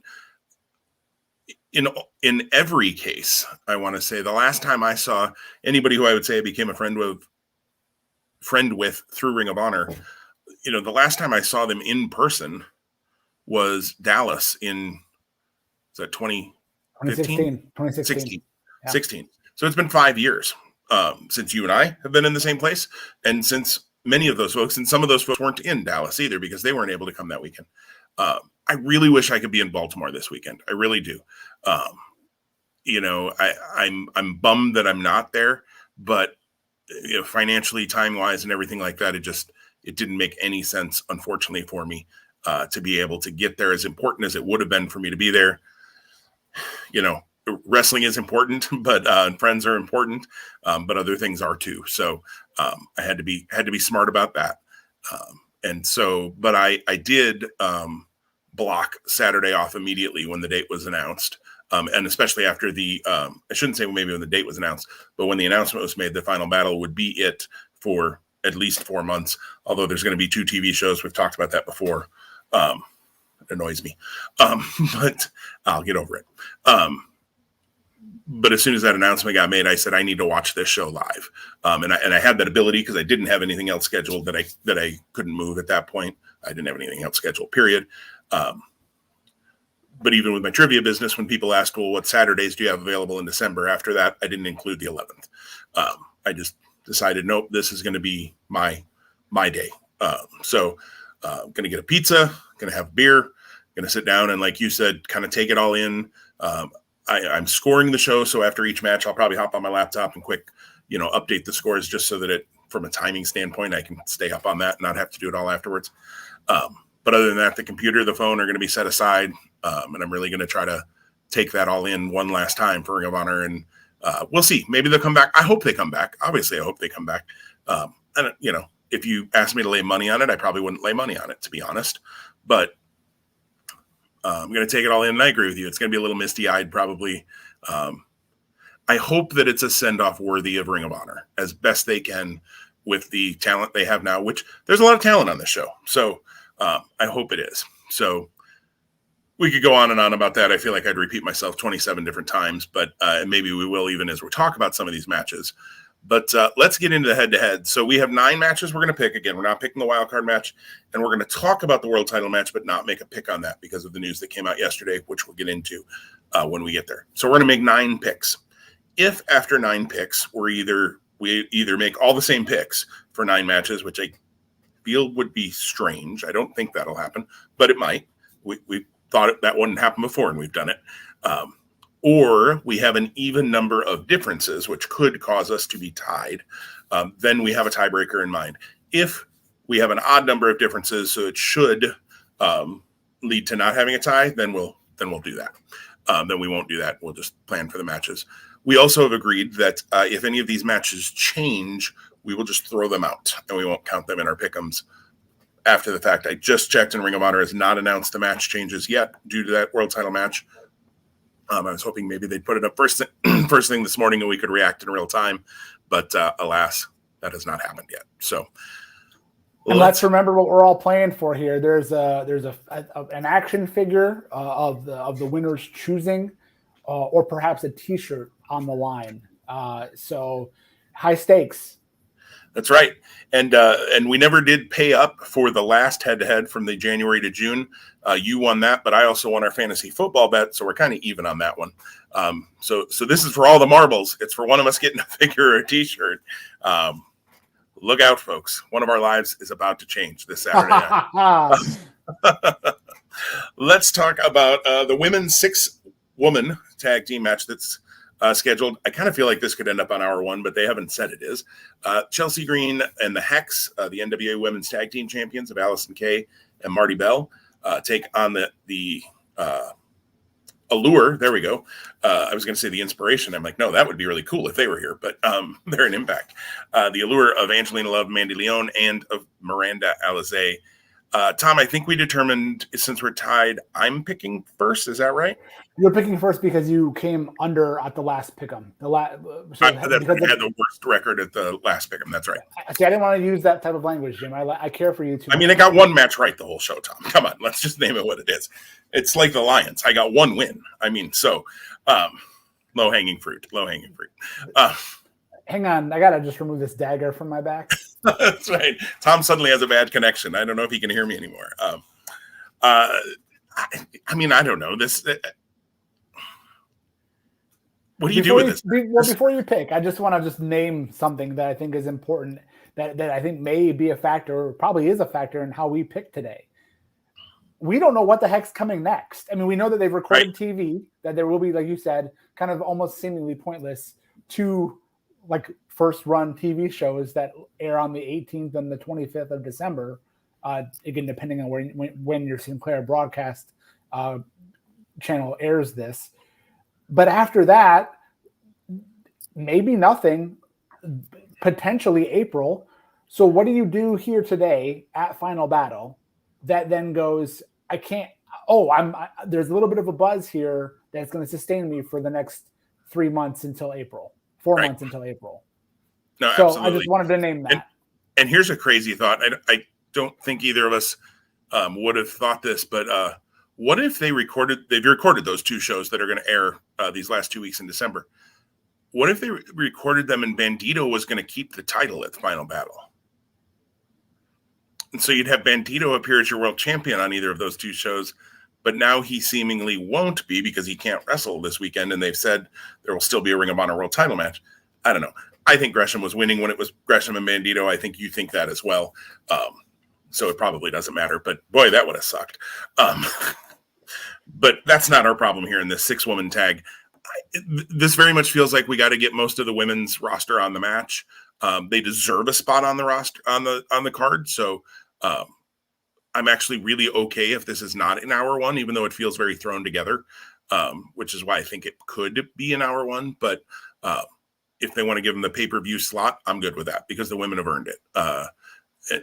in every case, I want to say the last time I saw anybody who I would say I became a friend with through Ring of Honor, the last time I saw them in person was Dallas in, is that 2015? 2016. Yeah. 16. So it's been 5 years since you and I have been in the same place. And since many of those folks, and some of those folks weren't in Dallas either because they weren't able to come that weekend. I really wish I could be in Baltimore this weekend. I really do. I'm bummed that I'm not there, but financially, time-wise, and everything like that, it didn't make any sense, unfortunately, for me to be able to get there. As important as it would have been for me to be there, wrestling is important, but friends are important, but other things are too. So I had to be smart about that. And so, but I did block Saturday off immediately when the date was announced. And especially after I shouldn't say maybe when the date was announced, but when the announcement was made, the Final Battle would be it for at least 4 months. Although there's going to be 2 TV shows. We've talked about that before. It annoys me. But I'll get over it. But as soon as that announcement got made, I said, I need to watch this show live. And I had that ability because I didn't have anything else scheduled that I couldn't move at that point. I didn't have anything else scheduled, period. But even with my trivia business, when people asked, well, what Saturdays do you have available in December? After that, I didn't include the 11th. I just decided, nope, this is going to be my day. So I'm going to get a pizza, going to have beer, going to sit down and, like you said, kind of take it all in. I'm scoring the show. So after each match, I'll probably hop on my laptop and quick, update the scores just so that from a timing standpoint, I can stay up on that and not have to do it all afterwards. But other than that, the computer, the phone are going to be set aside. And I'm really going to try to take that all in one last time for Ring of Honor. And we'll see. Maybe they'll come back. I hope they come back. Obviously, I hope they come back. And, if you asked me to lay money on it, I probably wouldn't lay money on it, to be honest. But I'm going to take it all in. And I agree with you. It's going to be a little misty-eyed, probably. I hope that it's a send-off worthy of Ring of Honor as best they can with the talent they have now, which there's a lot of talent on this show. So I hope it is. So we could go on and on about that. I feel like I'd repeat myself 27 different times, but maybe we will even as we talk about some of these matches. But let's get into the head-to-head. So we have 9 matches we're going to pick. Again, we're not picking the wild card match, and we're going to talk about the world title match, but not make a pick on that because of the news that came out yesterday, which we'll get into when we get there. So we're going to make 9 picks. If after 9 picks, we either make all the same picks for 9 matches, which I feel would be strange. I don't think that'll happen, but it might. We thought that wouldn't happen before, and we've done it. Or we have an even number of differences, which could cause us to be tied. Then we have a tiebreaker in mind. If we have an odd number of differences, so it should lead to not having a tie, then we'll do that. Then we won't do that. We'll just plan for the matches. We also have agreed that if any of these matches change, we will just throw them out, and we won't count them in our pick'ems after the fact. I just checked, and Ring of Honor has not announced the match changes yet due to that world title match. I was hoping maybe they'd put it up first thing this morning and we could react in real time. But alas, that has not happened yet. So let's remember what we're all playing for here. There's an action figure of the winner's choosing, or perhaps a T-shirt on the line. So high stakes. That's right. And we never did pay up for the last head-to-head from the January to June. You won that, but I also won our fantasy football bet, so we're kind of even on that one. So this is for all the marbles. It's for one of us getting a figure or a T-shirt. Look out, folks. One of our lives is about to change this Saturday night. Let's talk about the women's 6-woman tag team match that's scheduled. I kind of feel like this could end up on hour 1, but they haven't said it is. Chelsea Green and the Hex, the NWA Women's Tag Team Champions of Allison Kay and Marty Bell, take on the Allure. There we go. I was going to say the Inspiration. I'm like, no, that would be really cool if they were here, but they're an Impact. The Allure of Angelina Love, Mandy Leon, and of Miranda Alizé. Tom, I think we determined, since we're tied, I'm picking first. Is that right? You're picking first because you came under at the last pick'em. I had the worst record at the last pick'em. That's right. See, I didn't want to use that type of language, Jim. I care for you too. I mean, I got one match right the whole show, Tom. Come on, let's just name it what it is. It's like the Lions. I got one win. I mean, so low-hanging fruit. Hang on, I gotta just remove this dagger from my back. That's right. Tom suddenly has a bad connection. I don't know if he can hear me anymore. I mean, I don't know this. What do you do with this? Before you pick, I just want to name something that I think is important that I think may be a factor, or probably is a factor in how we pick today. We don't know what the heck's coming next. I mean, we know that they've recorded TV, that there will be, like you said, kind of almost seemingly pointless 2 first run TV shows that air on the 18th and the 25th of December. Again, depending on when your Sinclair broadcast channel airs this. But after that, maybe nothing, potentially April. So what do you do here today at Final Battle that then goes, I can't, there's a little bit of a buzz here that's going to sustain me for the next 3 months until April, 4 Right. months until April. No, So absolutely. I just wanted to name that. And here's a crazy thought. I don't think either of us would have thought this, but what if they've recorded those 2 shows that are going to air these last 2 weeks in December? What if they recorded them and Bandito was going to keep the title at the Final Battle? And so you'd have Bandito appear as your world champion on either of those 2 shows, but now he seemingly won't be because he can't wrestle this weekend, and they've said there will still be a Ring of Honor World title match. I don't know. I think Gresham was winning when it was Gresham and Bandito. I think you think that as well. So it probably doesn't matter, but boy, that would have sucked. But that's not our problem here in this 6-woman tag. This very much feels like we got to get most of the women's roster on the match. They deserve a spot on the roster on the card. So I'm actually really okay if this is not an hour 1, even though it feels very thrown together, which is why I think it could be an hour 1. But if they want to give them the pay-per-view slot, I'm good with that because the women have earned it.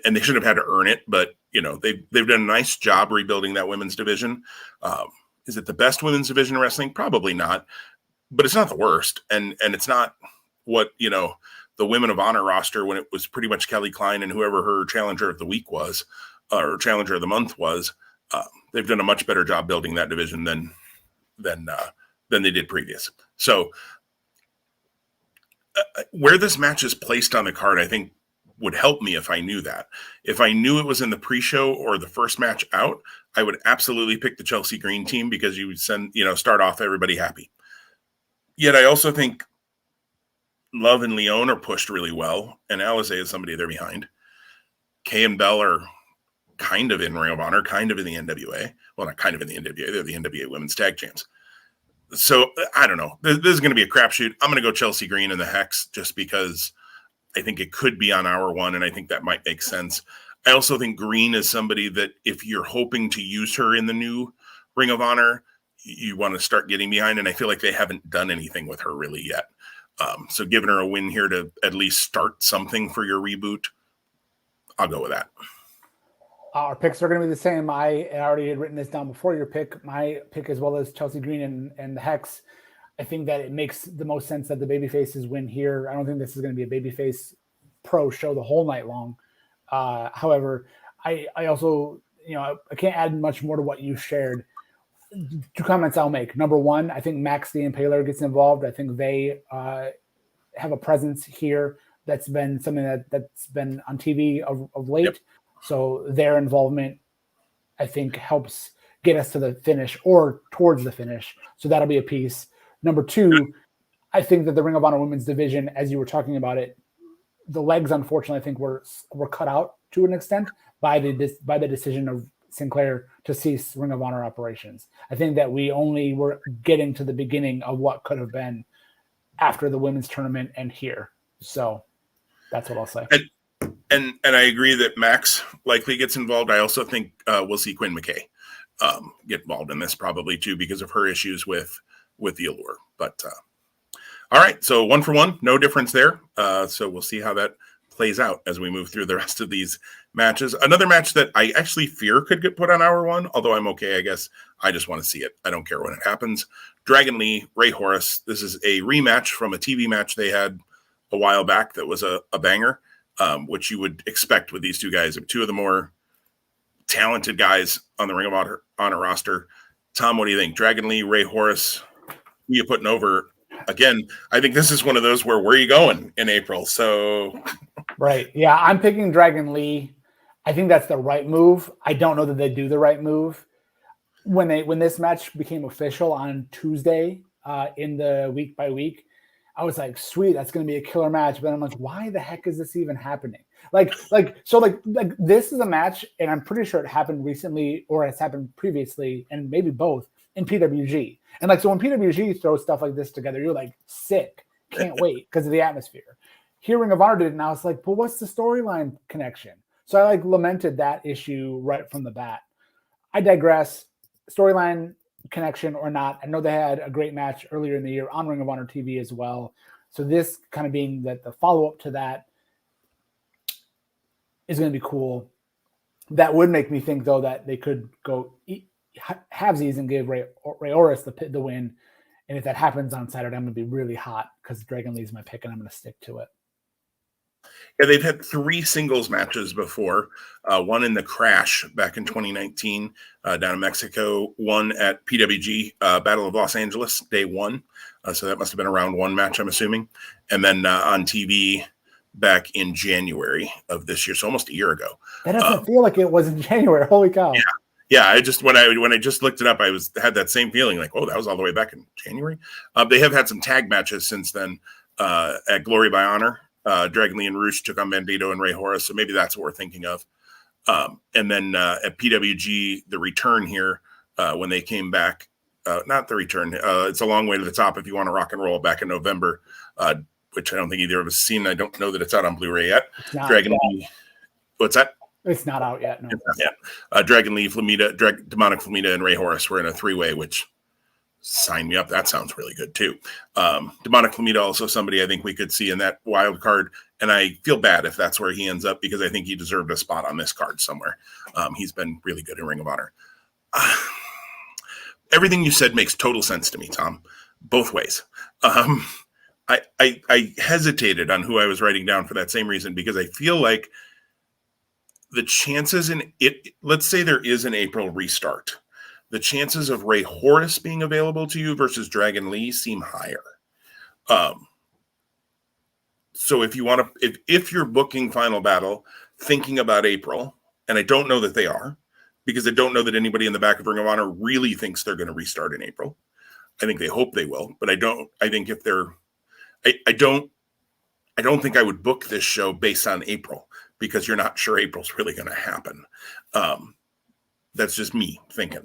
And they shouldn't have had to earn it, but they've done a nice job rebuilding that women's division. Is it the best women's division in wrestling? Probably not, but it's not the worst. And it's not what, the Women of Honor roster, when it was pretty much Kelly Klein and whoever her challenger of the week was, or challenger of the month was, they've done a much better job building that division than they did previous. So where this match is placed on the card, I think would help me if I knew that. If I knew it was in the pre-show or the first match out, I would absolutely pick the Chelsea Green team because you would start off everybody happy. Yet I also think Love and Leon are pushed really well, and Alizé is somebody they're behind. Kay and Bell are kind of in Ring of Honor, kind of in the NWA. Well, not kind of in the NWA. They're the NWA Women's Tag Champs. So I don't know. This is going to be a crapshoot. I'm going to go Chelsea Green and the Hex just because I think it could be on hour 1, and I think that might make sense. I also think Green is somebody that if you're hoping to use her in the new Ring of Honor, you want to start getting behind, and I feel like they haven't done anything with her really yet. So giving her a win here to at least start something for your reboot, I'll go with that. Our picks are going to be the same. I already had written this down before your pick. My pick as well as Chelsea Green and the Hex. I think that it makes the most sense that the babyfaces win here. I don't think this is going to be a babyface pro show the whole night long. However, I also, I can't add much more to what you shared. 2 comments I'll make. Number 1, I think Max the Impaler gets involved. I think they have a presence here that's been something that's been on TV of late. Yep. So their involvement, I think, helps get us to the finish or towards the finish. So that'll be a piece. Number 2, I think that the Ring of Honor Women's Division, as you were talking about it, the legs, unfortunately, I think were cut out to an extent by the decision of Sinclair to cease Ring of Honor operations. I think that we only were getting to the beginning of what could have been after the women's tournament and here. So that's what I'll say. And I agree that Max likely gets involved. I also think we'll see Quinn McKay get involved in this probably too because of her issues with the Allure. But all right, so 1 for 1, no difference there. So we'll see how that plays out as we move through the rest of these matches. Another match that I actually fear could get put on hour 1, although I'm okay, I guess. I just want to see it. I don't care when it happens. Dragon Lee, Ray Horace. This is a rematch from a TV match they had a while back that was a banger, which you would expect with these 2 guys, 2 of the more talented guys on the Ring of Honor roster. Tom, what do you think? Dragon Lee, Ray Horace, who you putting over? Again, I think this is one of those where are you going in April? So, right. Yeah, I'm picking Dragon Lee. I think that's the right move. I don't know that they do the right move. When this match became official on Tuesday in the week by week, I was like, sweet, that's going to be a killer match. But I'm like, why the heck is this even happening? Like this is a match, and I'm pretty sure it happened recently or it's happened previously, and maybe both in PWG. And so when PWG throws stuff like this together, you're like, sick, can't wait because of the atmosphere. Here, Ring of Honor did it, and I was like, but what's the storyline connection? So I lamented that issue right from the bat. I digress. Storyline connection or not. I know they had a great match earlier in the year on Ring of Honor TV as well. So this kind of being that the follow-up to that is going to be cool. That would make me think, though, that they could go halvesies and give Ray Orris the win. And if that happens on Saturday, I'm going to be really hot because Dragon Lee's my pick, and I'm going to stick to it. Yeah, they've had 3 singles matches before. One in the Crash back in 2019 down in Mexico. One at PWG Battle of Los Angeles, day 1. So that must have been a round 1 match, I'm assuming. And then on TV back in January of this year, so almost a year ago. That doesn't feel like it was in January. Holy cow! Yeah. I just when I just looked it up, I had that same feeling like, oh, that was all the way back in January. They have had some tag matches since then at Glory by Honor. Dragon Lee and Roosh took on Bandito and Ray Horace, so maybe that's what we're thinking of. And then at PWG, the return here when they came back, not the return. It's a long way to the top if you want to rock and roll back in November. Which I don't think either of us seen. I don't know that it's out on Blu-ray yet. Dragon Lee. What's that? It's not out yet. No. It's not yet. Dragon Lee, Flamita, Demonic Flamita, and Ray Horace were in a 3-way, which sign me up. That sounds really good too. Demonic Flamita, also somebody I think we could see in that wild card. And I feel bad if that's where he ends up because I think he deserved a spot on this card somewhere. He's been really good in Ring of Honor. Everything you said makes total sense to me, Tom, both ways. I hesitated on who I was writing down for that same reason, because I feel like the chances in it, let's say there is an April restart, the chances of Ray Horace being available to you versus Dragon Lee seem higher. So if you want to, if you're booking Final Battle thinking about April, and I don't know that they are, because I don't know that anybody in the back of Ring of Honor really thinks they're going to restart in April. I think they hope they will, but I think if they're, I don't think I would book this show based on April, because you're not sure April's really going to happen. That's just me thinking.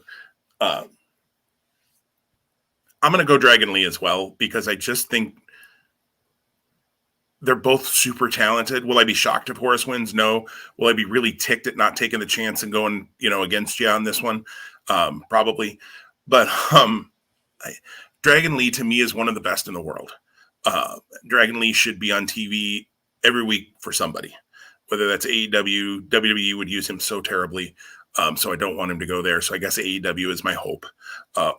I'm going to go Dragon Lee as well, because I just think they're both super talented. Will I be shocked if Horace wins? No. Will I be really ticked at not taking the chance and going, against you on this one? Probably. But Dragon Lee to me is one of the best in the world. Dragon Lee should be on TV every week for somebody, whether that's AEW. WWE would use him so terribly, so I don't want him to go there. So I guess AEW is my hope,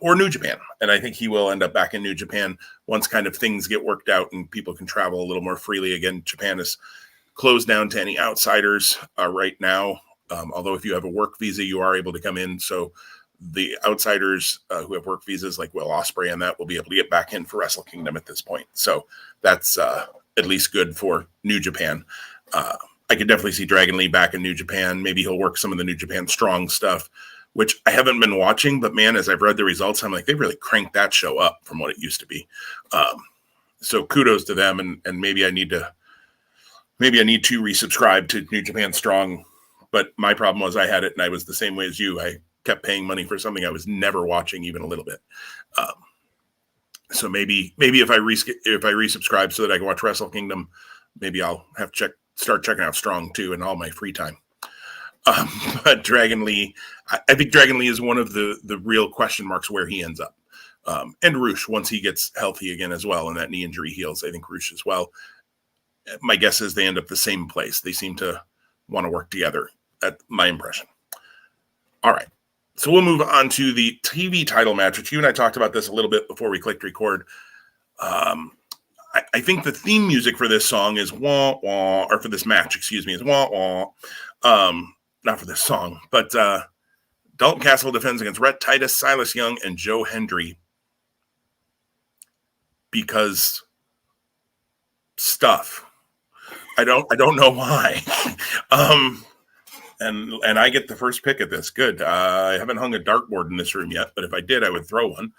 or New Japan, and I think he will end up back in New Japan once kind of things get worked out and people can travel a little more freely again. Japan is closed down to any outsiders right now, although if you have a work visa, you are able to come in. So the outsiders who have work visas like Will Ospreay and that will be able to get back in for Wrestle Kingdom at this point. So that's at least good for New Japan. I could definitely see Dragon Lee back in New Japan. Maybe he'll work some of the New Japan Strong stuff, which I haven't been watching, but man, as I've read the results, I'm like, they really cranked that show up from what it used to be. So kudos to them. And maybe I need to resubscribe to New Japan Strong. But my problem was I had it and I was the same way as you. I kept paying money for something I was never watching even a little bit. So maybe if I resubscribe so that I can watch Wrestle Kingdom, maybe I'll have to start checking out Strong too in all my free time. But Dragon Lee, I think Dragon Lee is one of the real question marks where he ends up. And Roosh, once he gets healthy again as well, and that knee injury heals, I think Roosh as well. My guess is they end up the same place. They seem to want to work together. That's my impression. All right. So we'll move on to the TV title match, which you and I talked about this a little bit before we clicked record. I think the theme music for this song is wah, wah, or for this match, excuse me, is wah, wah. Not for this song, but Dalton Castle defends against Rhett Titus, Silas Young, and Joe Hendry because stuff. I don't know why. And I get the first pick at this. Good. I haven't hung a dartboard in this room yet, but if I did, I would throw one.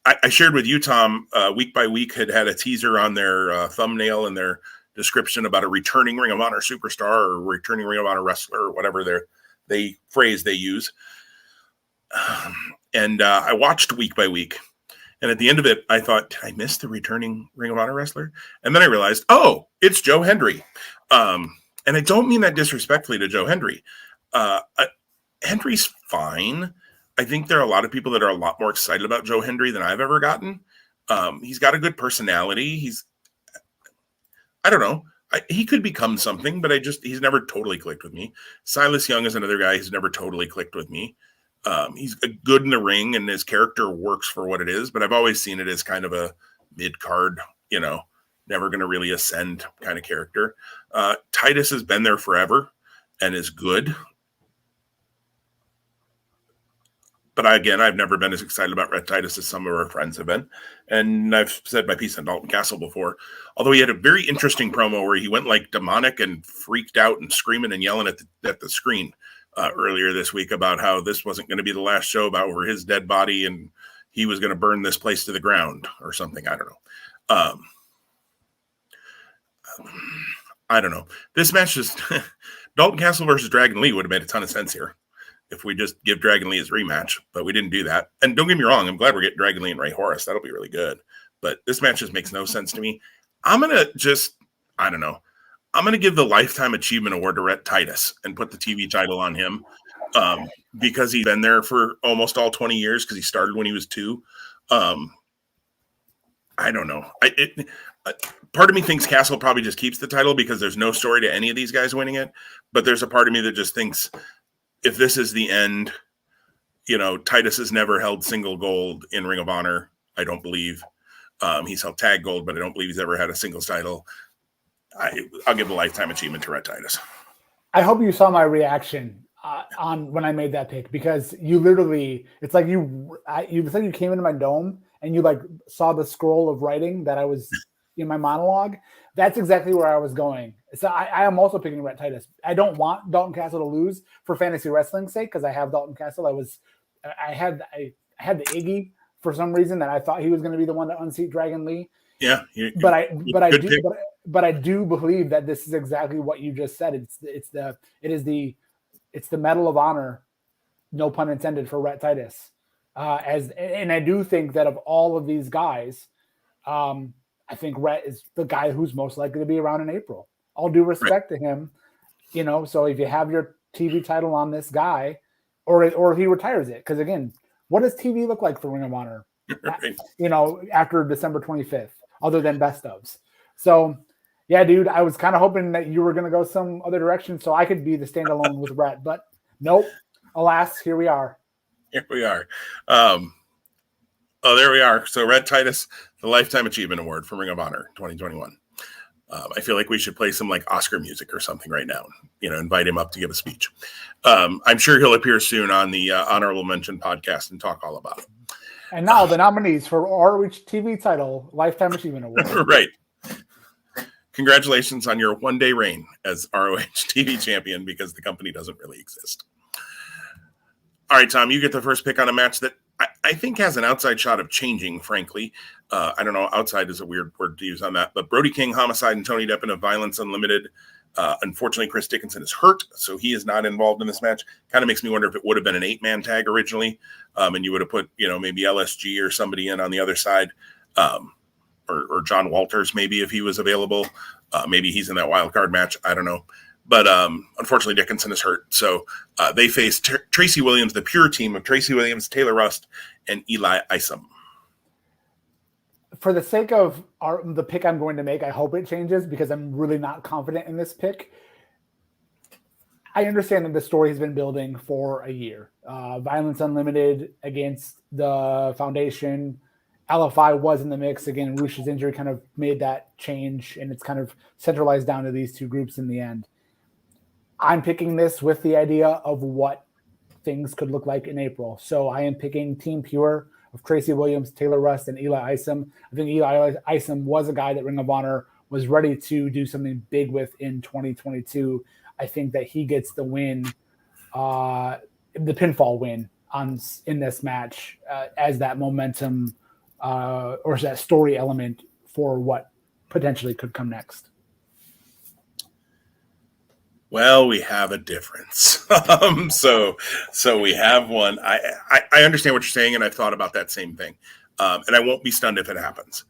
I shared with you, Tom, Week by Week had a teaser on their thumbnail and their description about a returning Ring of Honor superstar or returning Ring of Honor wrestler or whatever they phrase they use. And I watched Week by Week. And at the end of it, I thought, did I miss the returning Ring of Honor wrestler? And then I realized, oh, it's Joe Hendry. And I don't mean that disrespectfully to Joe Hendry. Hendry's fine. I think there are a lot of people that are a lot more excited about Joe Hendry than I've ever gotten. He's got a good personality. I don't know. He could become something, but he's never totally clicked with me. Silas Young is another guy who's never totally clicked with me. He's good in the ring and his character works for what it is, but I've always seen it as kind of a mid-card, never going to really ascend kind of character. Titus has been there forever and is good. But I've never been as excited about Rhett Titus as some of our friends have been. And I've said my piece on Dalton Castle before, although he had a very interesting promo where he went like demonic and freaked out and screaming and yelling at the screen earlier this week about how this wasn't going to be the last show about over his dead body and he was going to burn this place to the ground or something. I don't know. I don't know. This match is Dalton Castle versus Dragon Lee would have made a ton of sense here if we just give Dragon Lee his rematch, but we didn't do that. And don't get me wrong, I'm glad we're getting Dragon Lee and Ray Horace. That'll be really good. But this match just makes no sense to me. I'm going to give the Lifetime Achievement Award to Rhett Titus and put the TV title on him because he's been there for almost all 20 years because he started when he was 2. I don't know. Part of me thinks Castle probably just keeps the title because there's no story to any of these guys winning it. But there's a part of me that just thinks if this is the end, Titus has never held single gold in Ring of Honor. I don't believe he's held tag gold, but I don't believe he's ever had a singles title. I'll give a Lifetime Achievement to Rhett Titus. I hope you saw my reaction on when I made that pick because you literally, it's like you came into my dome and you like saw the scroll of writing that I was in my monologue. That's exactly where I was going. So I am also picking Rhett Titus. I don't want Dalton Castle to lose for fantasy wrestling's sake because I have Dalton Castle. I had the Iggy for some reason that I thought he was going to be the one to unseat Dragon Lee. Yeah, but I do believe that this is exactly what you just said. It's the Medal of Honor, no pun intended, for Rhett Titus. And I do think that of all of these guys, I think Rhett is the guy who's most likely to be around in April. All due respect to him, so if you have your TV title on this guy or he retires it, because again, what does TV look like for Ring of Honor, right. After December 25th, other than best ofs? So yeah, dude, I was kind of hoping that you were going to go some other direction so I could be the standalone with Rhett, but nope. Alas, here we are. Here we are. There we are. So Rhett Titus, the Lifetime Achievement Award for Ring of Honor 2021. I feel like we should play some like Oscar music or something right now. Invite him up to give a speech. I'm sure he'll appear soon on the Honorable Mention podcast and talk all about it. And now the nominees for ROH TV title, Lifetime Achievement Award. Right. Congratulations on your one-day reign as ROH TV champion because the company doesn't really exist. All right, Tom, you get the first pick on a match that I think has an outside shot of changing, frankly. I don't know. Outside is a weird word to use on that. But Brody King, Homicide, and Tony Deppen of Violence Unlimited. Unfortunately, Chris Dickinson is hurt, so he is not involved in this match. Kind of makes me wonder if it would have been an 8-man tag originally, and you would have put, maybe LSG or somebody in on the other side, or John Walters maybe if he was available. Maybe he's in that wild card match. I don't know. But unfortunately, Dickinson is hurt. So they face Tracy Williams, the pure team of Tracy Williams, Taylor Rust, and Eli Isom. For the sake of the pick I'm going to make, I hope it changes because I'm really not confident in this pick. I understand that the story has been building for a year. Violence Unlimited against the Foundation. LFI was in the mix. Again, Rush's injury kind of made that change, and it's kind of centralized down to these two groups in the end. I'm picking this with the idea of what things could look like in April. So I am picking Team Pure of Tracy Williams, Taylor Rust, and Eli Isom. I think Eli Isom was a guy that Ring of Honor was ready to do something big with in 2022. I think that he gets the win, the pinfall win in this match as that momentum or that story element for what potentially could come next. Well, we have a difference. So we have one. I understand what you're saying, and I've thought about that same thing. And I won't be stunned if it happens.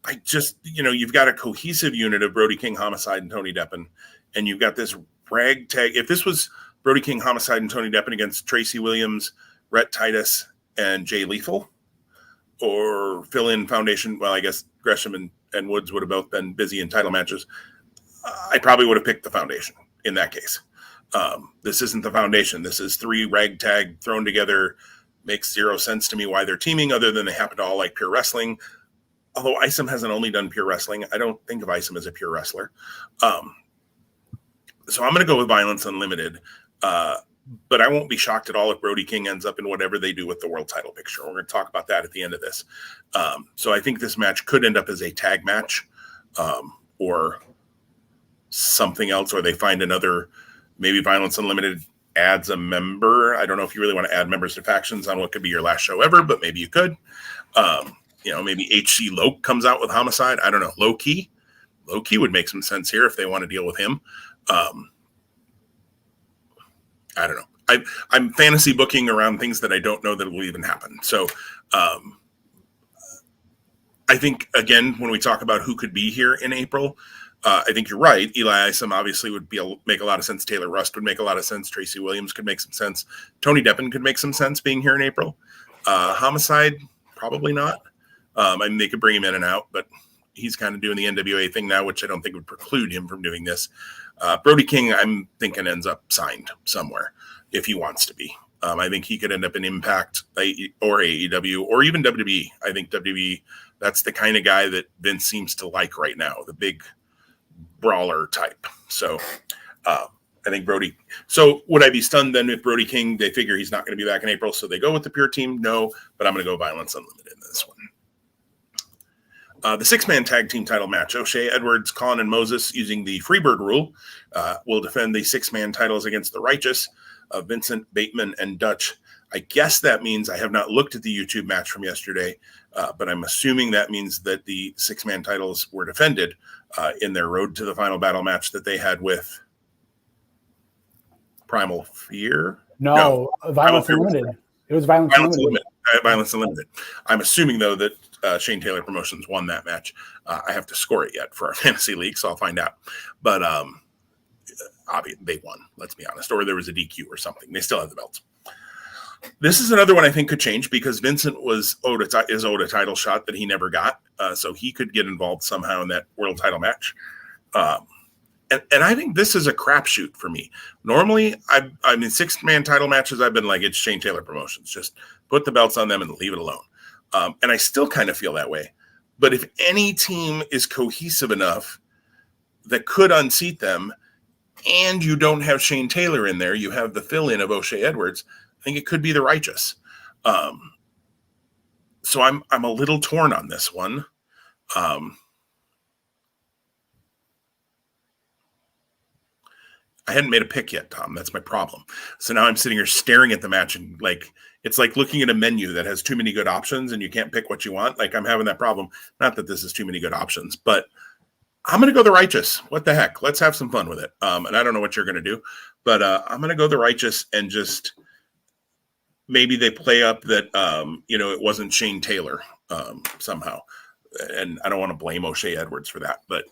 I just, you've got a cohesive unit of Brody King, Homicide, and Tony Deppen, and you've got this ragtag. If this was Brody King, Homicide, and Tony Deppen against Tracy Williams, Rhett Titus and Jay Lethal, or fill in Foundation. Well, I guess Gresham and Woods would have both been busy in title matches. I probably would have picked the Foundation in that case. This isn't the Foundation. This is 3 ragtag thrown together. Makes zero sense to me why they're teaming, other than they happen to all like pure wrestling. Although Isom hasn't only done pure wrestling, I don't think of Isom as a pure wrestler. So I'm going to go with Violence Unlimited. But I won't be shocked at all if Brody King ends up in whatever they do with the world title picture. We're going to talk about that at the end of this. So I think this match could end up as a tag match, or something else, or they find another, maybe Violence Unlimited adds a member. I don't know if you really want to add members to factions on what could be your last show ever, but maybe you could. Maybe HC Loke comes out with Homicide. I don't know. Low key would make some sense here if they want to deal with him. I don't know. I'm fantasy booking around things that I don't know that will even happen. So I think, again, when we talk about who could be here in April, I think you're right. Eli Isom obviously would make a lot of sense. Taylor Rust would make a lot of sense. Tracy Williams could make some sense. Tony Deppen could make some sense being here in April. Homicide, probably not. I mean, they could bring him in and out, but he's kind of doing the NWA thing now, which I don't think would preclude him from doing this. Brody King, I'm thinking, ends up signed somewhere if he wants to be. I think he could end up in Impact or AEW or even WWE. I think WWE, that's the kind of guy that Vince seems to like right now, the big brawler type. So I think Brody. So would I be stunned then if Brody King, they figure he's not going to be back in April, so they go with the pure team? No, but I'm going to go Violence Unlimited in this one. The 6-man tag team title match, O'Shea, Edwards, Colin, and Moses, using the Freebird rule, will defend the 6-man titles against the Righteous, Vincent, Bateman, and Dutch. I guess that means, I have not looked at the YouTube match from yesterday, but I'm assuming that means that the 6-man titles were defended in their Road to the Final Battle match that they had with Primal Fear. No, Violence Unlimited. It was Violence Unlimited. Violence Unlimited. I'm assuming, though, that Shane Taylor Promotions won that match. I have to score it yet for our fantasy league, so I'll find out. But obviously, they won, let's be honest. Or there was a DQ or something. They still have the belts. This is another one I think could change because Vincent is owed a title shot that he never got. So he could get involved somehow in that world title match. And I think this is a crapshoot for me. Normally, I mean, 6-man title matches, I've been like, it's Shane Taylor Promotions. Just put the belts on them and leave it alone. And I still kind of feel that way. But if any team is cohesive enough that could unseat them, and you don't have Shane Taylor in there, you have the fill-in of O'Shea Edwards, I think it could be the Righteous. So I'm a little torn on this one. I hadn't made a pick yet, Tom. That's my problem. So now I'm sitting here staring at the match and it's like looking at a menu that has too many good options and you can't pick what you want. Like I'm having that problem. Not that this is too many good options, but I'm going to go the Righteous. What the heck? Let's have some fun with it. And I don't know what you're going to do, but I'm going to go the Righteous and just maybe they play up that, it wasn't Shane Taylor somehow. And I don't want to blame O'Shea Edwards for that, but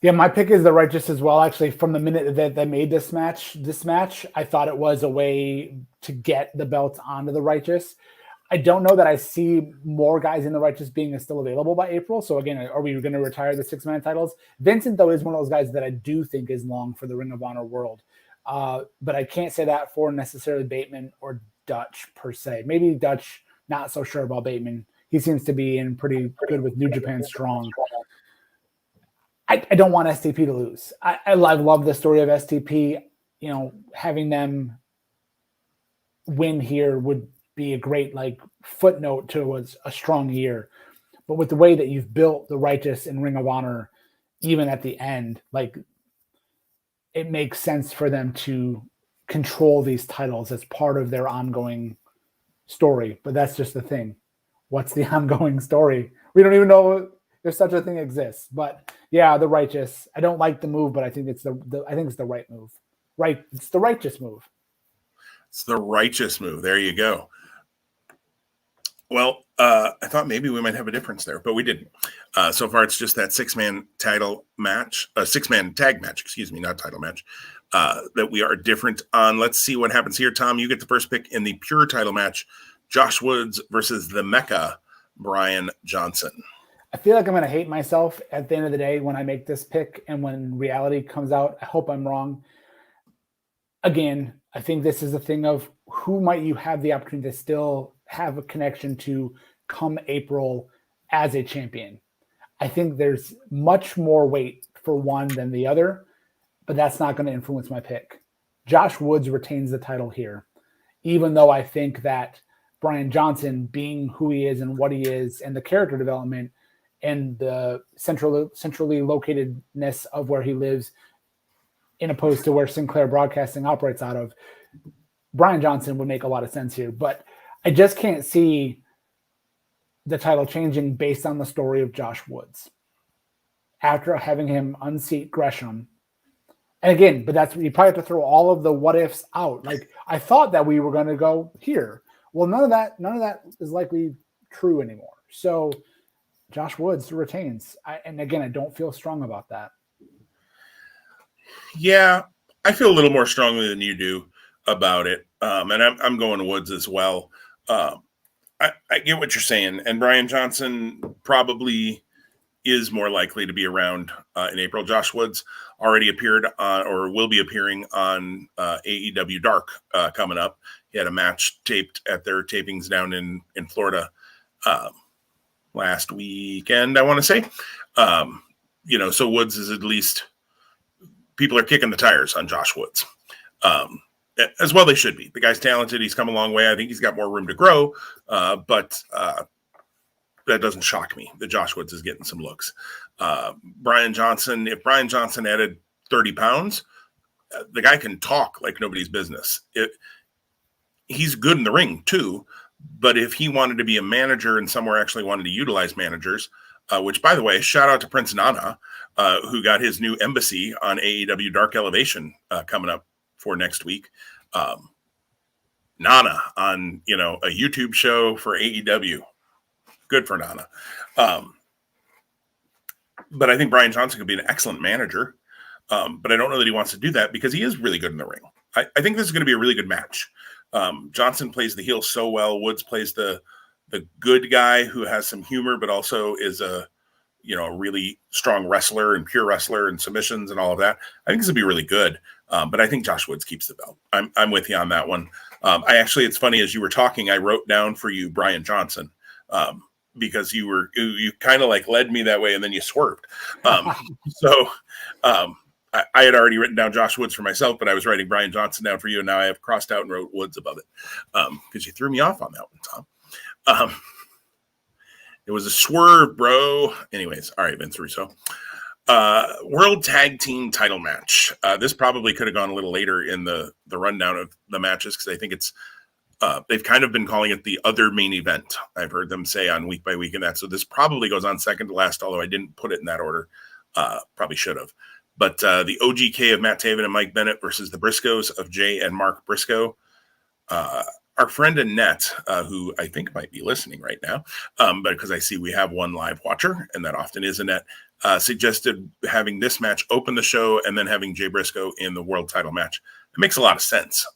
yeah, my pick is the Righteous as well. Actually, from the minute that they made this match, I thought it was a way to get the belts onto the Righteous. I don't know that I see more guys in the Righteous being still available by April. So again, are we going to retire the 6-man titles? Vincent, though, is one of those guys that I do think is long for the Ring of Honor world. But I can't say that for necessarily Bateman or Dutch per se. Maybe Dutch, not so sure about Bateman. He seems to be in pretty good with New Japan Strong. I don't want STP to lose. I love the story of STP. Having them win here would be a great footnote to a strong year. But with the way that you've built the Righteous in Ring of Honor, even at the end, it makes sense for them to control these titles as part of their ongoing story. But that's just the thing. What's the ongoing story? We don't even know if such a thing exists. But yeah, the Righteous. I don't like the move, but I think it's the right move. Right, it's the Righteous move. It's the Righteous move. There you go. Well, I thought maybe we might have a difference there, but we didn't. So far, it's just that 6-man title match, 6-man tag match, not title match. that we are different on. Let's see what happens here. Tom, you get the first pick in the pure title match. Josh Woods versus the Mecca, Brian Johnson. I feel like I'm going to hate myself at the end of the day when I make this pick and when reality comes out. I hope I'm wrong. Again, I think this is a thing of who might you have the opportunity to still have a connection to come April as a champion. I think there's much more weight for one than the other, but that's not going to influence my pick. Josh Woods retains the title here, even though I think that Brian Johnson, being who he is and what he is and the character development and the centrally locatedness of where he lives in opposed to where Sinclair Broadcasting operates out of, Brian Johnson would make a lot of sense here. But I just can't see the title changing based on the story of Josh Woods after having him unseat Gresham. And again, but that's, you probably have to throw all of the what ifs out. Like, I thought that we were going to go here. Well, none of that is likely true anymore. So Josh Woods retains. And again, I don't feel strong about that. Yeah, I feel a little more strongly than you do about it. And I'm going Woods as well. I get what you're saying. And Brian Johnson probably is more likely to be around in April. Josh Woods already appeared on, or will be appearing on AEW Dark coming up. He had a match taped at their tapings down in Florida last weekend, I want to say. So Woods is at least, people are kicking the tires on Josh Woods. As well they should be. The guy's talented. He's come a long way. I think he's got more room to grow, but that doesn't shock me that Josh Woods is getting some looks. Brian Johnson, if Brian Johnson added 30 pounds, the guy can talk like nobody's business. He's good in the ring too, but if he wanted to be a manager and somewhere actually wanted to utilize managers, which, by the way, shout out to Prince Nana, who got his new embassy on AEW Dark Elevation coming up for next week. Nana on, a YouTube show for AEW. Good for Nana. But I think Brian Johnson could be an excellent manager. But I don't know that he wants to do that because he is really good in the ring. I think this is going to be a really good match. Johnson plays the heel so well. Woods plays the good guy who has some humor, but also is a really strong wrestler and pure wrestler and submissions and all of that. I think this would be really good. But I think Josh Woods keeps the belt. I'm with you on that one. It's funny, as you were talking, I wrote down for you Brian Johnson, because you kind of like led me that way and then you swerved. I had already written down Josh Woods for myself, but I was writing Brian Johnson down for you, and now I have crossed out and wrote Woods above it because you threw me off on that one, Tom. It was a swerve, bro. Anyways, all right, Vince Russo. World Tag Team title match. This probably could have gone a little later in the rundown of the matches because I think it's they've kind of been calling it the other main event. I've heard them say on Week by Week and that. So this probably goes on second to last, although I didn't put it in that order. Probably should have. But the OGK of Matt Taven and Mike Bennett versus the Briscoes of Jay and Mark Briscoe. Our friend Annette, who I think might be listening right now, but because I see we have one live watcher, and that often is Annette, suggested having this match open the show and then having Jay Briscoe in the world title match. It makes a lot of sense.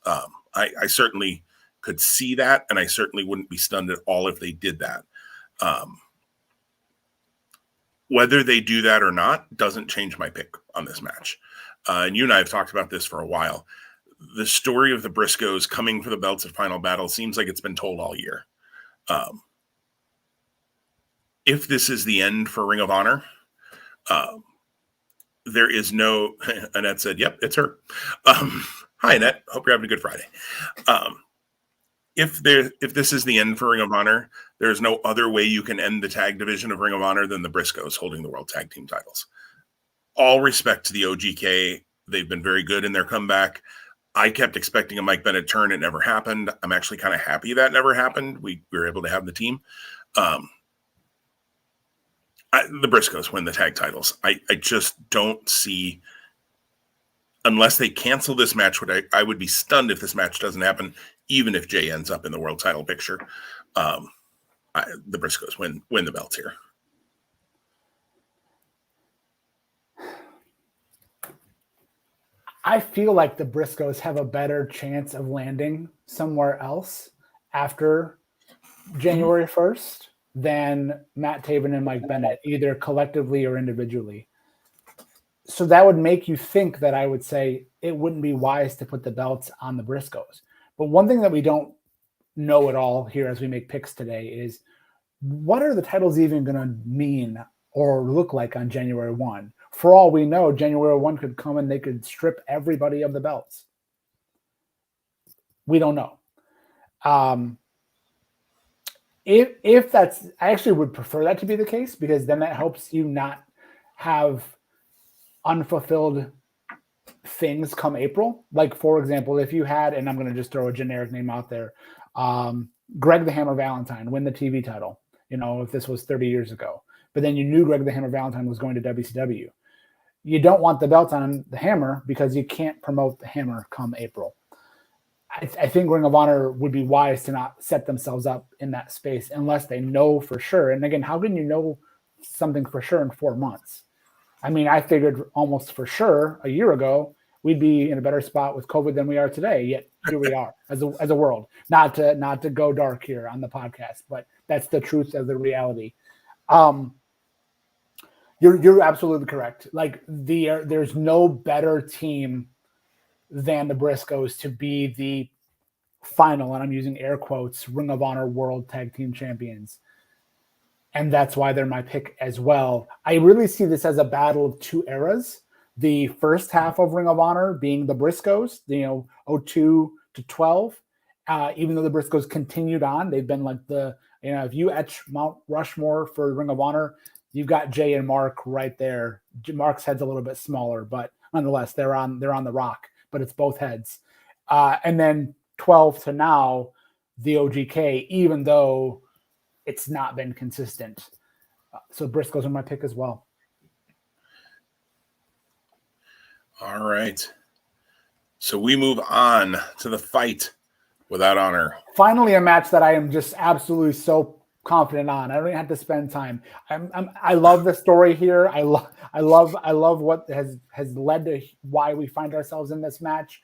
I certainly could see that, and I certainly wouldn't be stunned at all if they did that. Whether they do that or not doesn't change my pick on this match. And you and I have talked about this for a while. The story of the Briscoes coming for the belts at Final Battle seems like it's been told all year. If this is the end for Ring of Honor, there is no... Annette said, yep, it's her. Hi, Annette. Hope you're having a good Friday. If this is the end for Ring of Honor, there's no other way you can end the tag division of Ring of Honor than the Briscoes holding the World Tag Team titles. All respect to the OGK. They've been very good in their comeback. I kept expecting a Mike Bennett turn. It never happened. I'm actually kind of happy that never happened. We were able to have the team. The Briscoes win the tag titles. I just don't see, unless they cancel this match, I would be stunned if this match doesn't happen, even if Jay ends up in the world title picture. The Briscoes win the belts here. I feel like the Briscoes have a better chance of landing somewhere else after January 1st than Matt Taven and Mike Bennett, either collectively or individually. So that would make you think that I would say it wouldn't be wise to put the belts on the Briscoes. But one thing that we don't know at all here as we make picks today is what are the titles even going to mean or look like on January 1? For all we know, January 1 could come and they could strip everybody of the belts. We don't know. If that's, I actually would prefer that to be the case, because then that helps you not have unfulfilled things come April. Like, for example, if you had, and I'm going to just throw a generic name out there, Greg the Hammer Valentine win the TV title, if this was 30 years ago, but then you knew Greg the Hammer Valentine was going to WCW. You don't want the belt on the Hammer because you can't promote the Hammer come April. I think Ring of Honor would be wise to not set themselves up in that space unless they know for sure. And again, how can you know something for sure in 4 months? I mean, I figured almost for sure a year ago we'd be in a better spot with COVID than we are today. Yet here we are as a world. Not to go dark here on the podcast, but that's the truth of the reality. You're absolutely correct. Like there's no better team than the Briscoes to be the final, and I'm using air quotes, Ring of Honor World Tag Team Champions. And that's why they're my pick as well. I really see this as a battle of two eras. The first half of Ring of Honor being the Briscoes, 02 to 12. Even though the Briscoes continued on, they've been like if you etch Mount Rushmore for Ring of Honor, you've got Jay and Mark right there. Mark's head's a little bit smaller, but nonetheless, they're on the rock, but it's both heads. And then 12 to now, the OGK, even though it's not been consistent. So Briscoes are my pick as well. All right. So we move on to the fight without honor. Finally, a match that I am just absolutely so confident on. I don't even have to spend time. I love the story here. I love what has led to why we find ourselves in this match.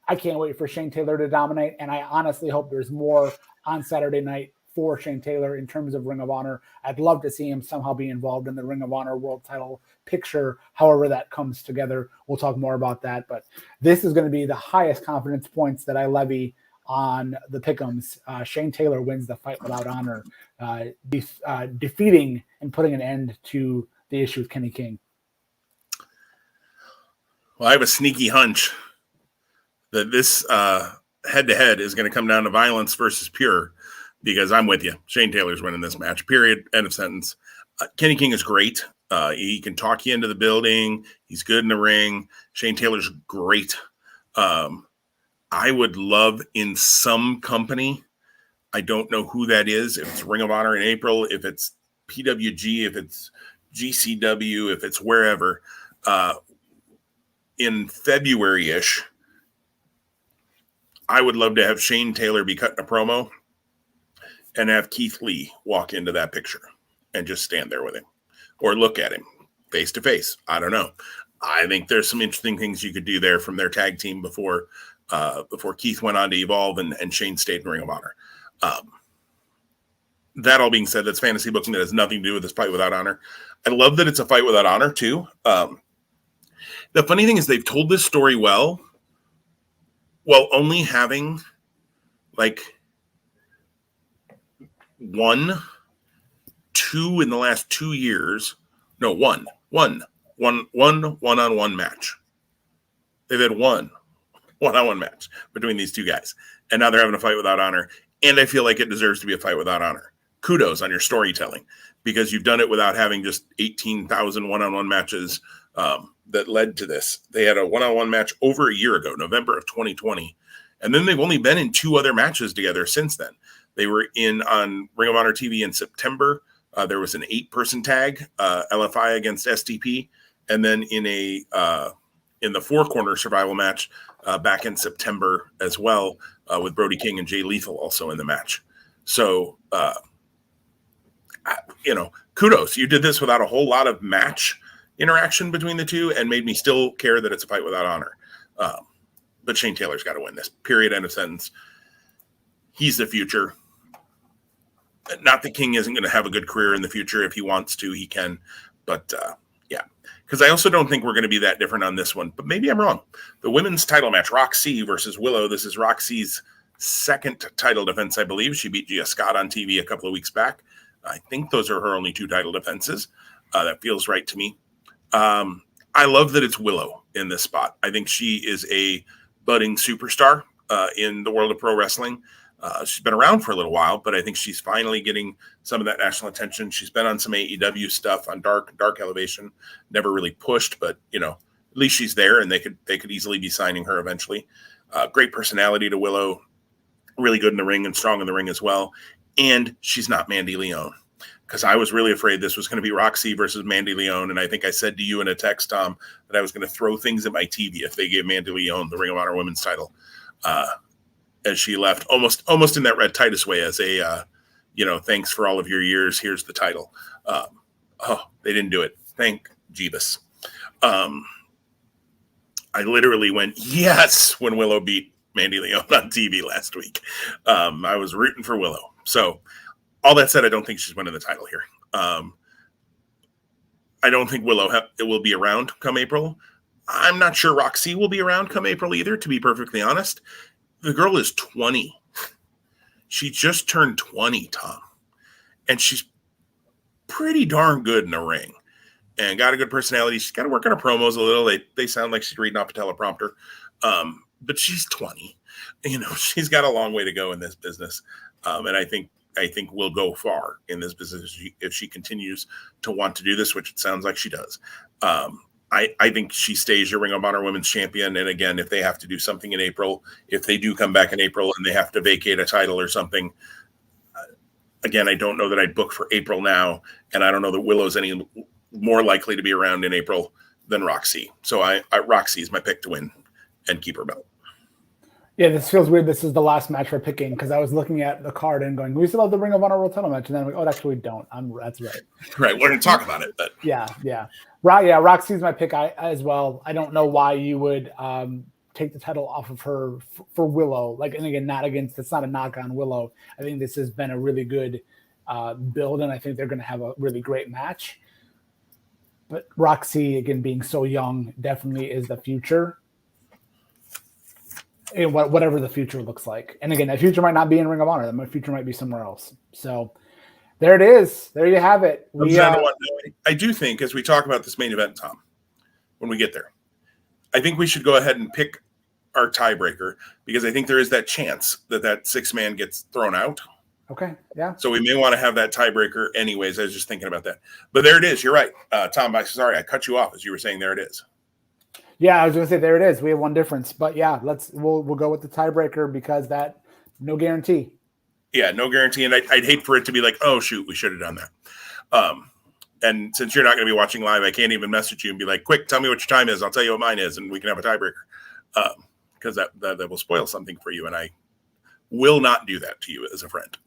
I can't wait for Shane Taylor to dominate, and I honestly hope there's more on Saturday night for Shane Taylor in terms of Ring of Honor. I'd love to see him somehow be involved in the Ring of Honor world title picture, however that comes together. We'll talk more about that, but this is going to be the highest confidence points that I levy on the pick'ems. Shane Taylor wins the fight without honor, defeating and putting an end to the issue with Kenny King. Well, I have a sneaky hunch that this head-to-head is going to come down to violence versus pure, because I'm with you. Shane Taylor's winning this match, period, end of sentence. Kenny King is great. He can talk you into the building. He's good in the ring. Shane Taylor's great. I would love in some company, I don't know who that is, if it's Ring of Honor in April, if it's PWG, if it's GCW, if it's wherever, in February-ish, I would love to have Shane Taylor be cutting a promo and have Keith Lee walk into that picture and just stand there with him or look at him face to face. I don't know. I think there's some interesting things you could do there from their tag team before Keith went on to Evolve and Shane stayed in Ring of Honor. That all being said, that's fantasy booking. That has nothing to do with this fight without honor. I love that it's a fight without honor too. The funny thing is they've told this story well, while only having like one in the last 2 years. No, one one-on-one match. They've had one one-on-one match between these two guys. And now they're having a fight without honor. And I feel like it deserves to be a fight without honor. Kudos on your storytelling, because you've done it without having just 18,000 one-on-one matches that led to this. They had a one-on-one match over a year ago, November of 2020. And then they've only been in 2 other matches together since then. They were on Ring of Honor TV in September. There was an 8-person tag, LFI against STP. And then in the 4-corner survival match back in September as well, with Brody King and Jay Lethal also in the match. So, kudos. You did this without a whole lot of match interaction between the two and made me still care that it's a fight without honor. But Shane Taylor's got to win this. Period. End of sentence. He's the future. Not that King isn't going to have a good career in the future. If he wants to, he can. But yeah, because I also don't think we're going to be that different on this one. But maybe I'm wrong. The women's title match, Roxy versus Willow. This is Roxy's second title defense, I believe. She beat Gia Scott on TV a couple of weeks back. I think those are her only 2 title defenses. That feels right to me. I love that it's Willow in this spot. I think she is a budding superstar in the world of pro wrestling. She's been around for a little while, but I think she's finally getting some of that national attention. She's been on some AEW stuff on Dark Elevation, never really pushed, but at least she's there, and they could easily be signing her eventually. Great personality to Willow, really good in the ring and strong in the ring as well. And she's not Mandy Leon, because I was really afraid this was going to be Roxy versus Mandy Leon, and I think I said to you in a text, Tom, that I was going to throw things at my TV if they gave Mandy Leon the Ring of Honor Women's title. As she left almost in that Red Titus way as a, thanks for all of your years. Here's the title. They didn't do it. Thank Jeebus. I literally went, yes, when Willow beat Mandy Leon on TV last week. I was rooting for Willow. So all that said, I don't think she's winning the title here. I don't think Willow it will be around come April. I'm not sure Roxy will be around come April either, to be perfectly honest. The girl is 20. She just turned 20, Tom. And she's pretty darn good in the ring and got a good personality. She's got to work on her promos a little. They sound like she's reading off a teleprompter. But she's 20. She's got a long way to go in this business. And I think we'll go far in this business if she continues to want to do this, which it sounds like she does. I think she stays your Ring of Honor Women's Champion. And again, if they have to do something in April, if they do come back in April and they have to vacate a title or something, again, I don't know that I'd book for April now. And I don't know that Willow's any more likely to be around in April than Roxy. So Roxy is my pick to win and keep her belt. Yeah, this feels weird. This is the last match we're picking because I was looking at the card and going, we still have the Ring of Honor World Title match. And then I'm like, oh, actually, we don't. That's right. Right. We're going to talk about it. But Yeah. Roxy's my pick as well. I don't know why you would take the title off of her for Willow. And again, it's not a knock on Willow. I think this has been a really good build, and I think they're going to have a really great match. But Roxy, again, being so young, definitely is the future. Whatever the future looks like. And again, that future might not be in Ring of Honor. That future might be somewhere else. So there it is. There you have it. I do think, as we talk about this main event, Tom, when we get there, I think we should go ahead and pick our tiebreaker, because I think there is that chance that 6-man gets thrown out. Okay, yeah. So we may want to have that tiebreaker anyways. I was just thinking about that. But there it is. You're right. Tom, sorry, I cut you off as you were saying there it is. Yeah, I was going to say there it is. We have one difference, but yeah, we'll go with the tiebreaker because that no guarantee. Yeah, no guarantee, and I'd hate for it to be like, oh shoot, we should have done that. And since you're not going to be watching live, I can't even message you and be like, quick, tell me what your time is. I'll tell you what mine is, and we can have a tiebreaker. Because that will spoil something for you, and I will not do that to you as a friend.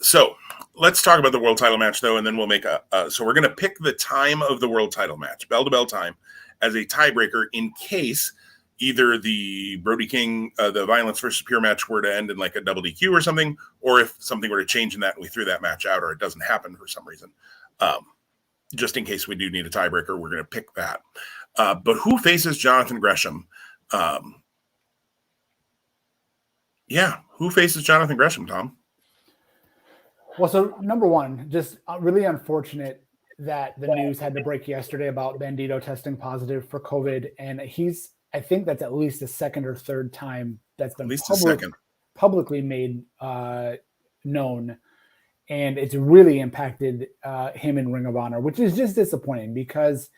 So let's talk about the world title match, though, and then we'll make so we're going to pick the time of the world title match, bell-to-bell time, as a tiebreaker in case either the Brody King, the Violence versus Pure match were to end in like a double DQ or something, or if something were to change in that and we threw that match out or it doesn't happen for some reason. Just in case we do need a tiebreaker, we're going to pick that. But who faces Jonathan Gresham? Who faces Jonathan Gresham, Tom? Well, so number one, just really unfortunate that the news had to break yesterday about Bandito testing positive for COVID. And I think that's at least the second or third time that's been publicly made known. And it's really impacted him in Ring of Honor, which is just disappointing because,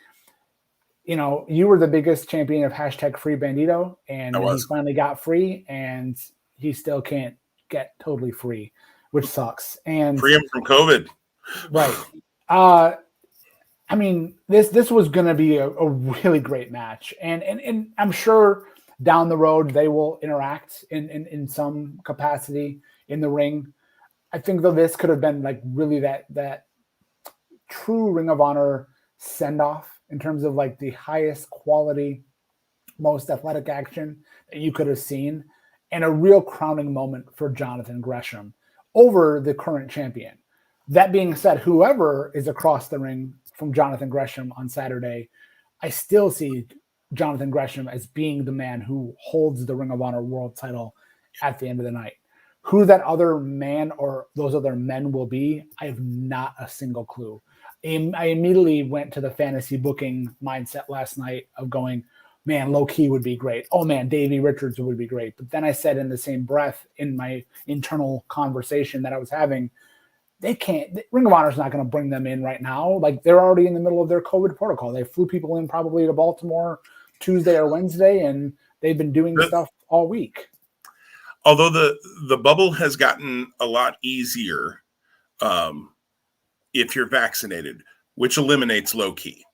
you were the biggest champion of #free Bandito, and he finally got free, and he still can't get totally free, which sucks. And free him from COVID. Right. I mean, this was going to be a really great match, and I'm sure down the road they will interact in some capacity in the ring. I think though this could have been like really that true Ring of Honor send off in terms of like the highest quality most athletic action that you could have seen, and a real crowning moment for Jonathan Gresham over the current champion. That being said, whoever is across the ring from Jonathan Gresham on Saturday, I still see Jonathan Gresham as being the man who holds the Ring of Honor world title at the end of the night. Who that other man or those other men will be, I have not a single clue. I immediately went to the fantasy booking mindset last night of going, man, low key would be great. Oh man, Davey Richards would be great. But then I said in the same breath in my internal conversation that I was having, they can't, Ring of Honor is not going to bring them in right now. Like they're already in the middle of their COVID protocol. They flew people in probably to Baltimore Tuesday or Wednesday, and they've been doing stuff all week. Although the bubble has gotten a lot easier if you're vaccinated, which eliminates low key.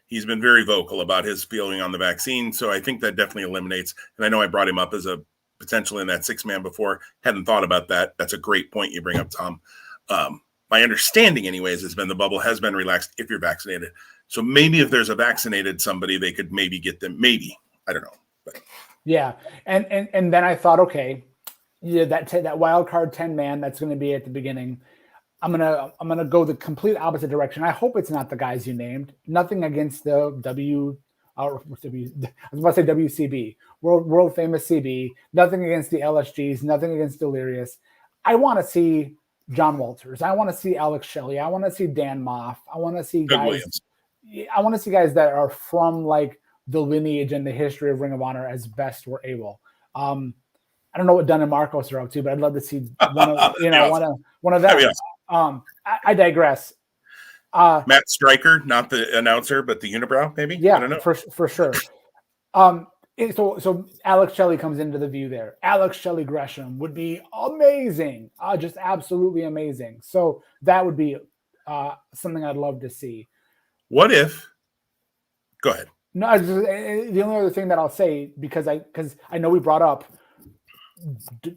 He's been very vocal about his feeling on the vaccine, so I think that definitely eliminates. And I know I brought him up as a potential in that 6-man before. Hadn't thought about that. That's a great point you bring up, Tom. My understanding, anyways, has been the bubble has been relaxed if you're vaccinated. So maybe if there's a vaccinated somebody, they could maybe get them. Maybe, I don't know. But. Yeah, and then I thought, okay, yeah, that wild card 10-man that's going to be at the beginning. I'm gonna go the complete opposite direction. I hope it's not the guys you named. Nothing against the I was about to say WCB, world famous CB. Nothing against the LSGs. Nothing against Delirious. I want to see John Walters. I want to see Alex Shelley. I want to see Dan Moff. I want to see guys. Williams. I want to see guys that are from like the lineage and the history of Ring of Honor as best we're able. I don't know what Dunn and Marcos are up to, but I'd love to see one of one of them. I digress. Matt Stryker, not the announcer, but the unibrow, maybe. Yeah, I don't know. for sure. So Alex Shelley comes into the view there. Alex Shelley Gresham would be amazing, just absolutely amazing. So that would be something I'd love to see. What if? Go ahead. No, the only other thing that I'll say, because I know we brought up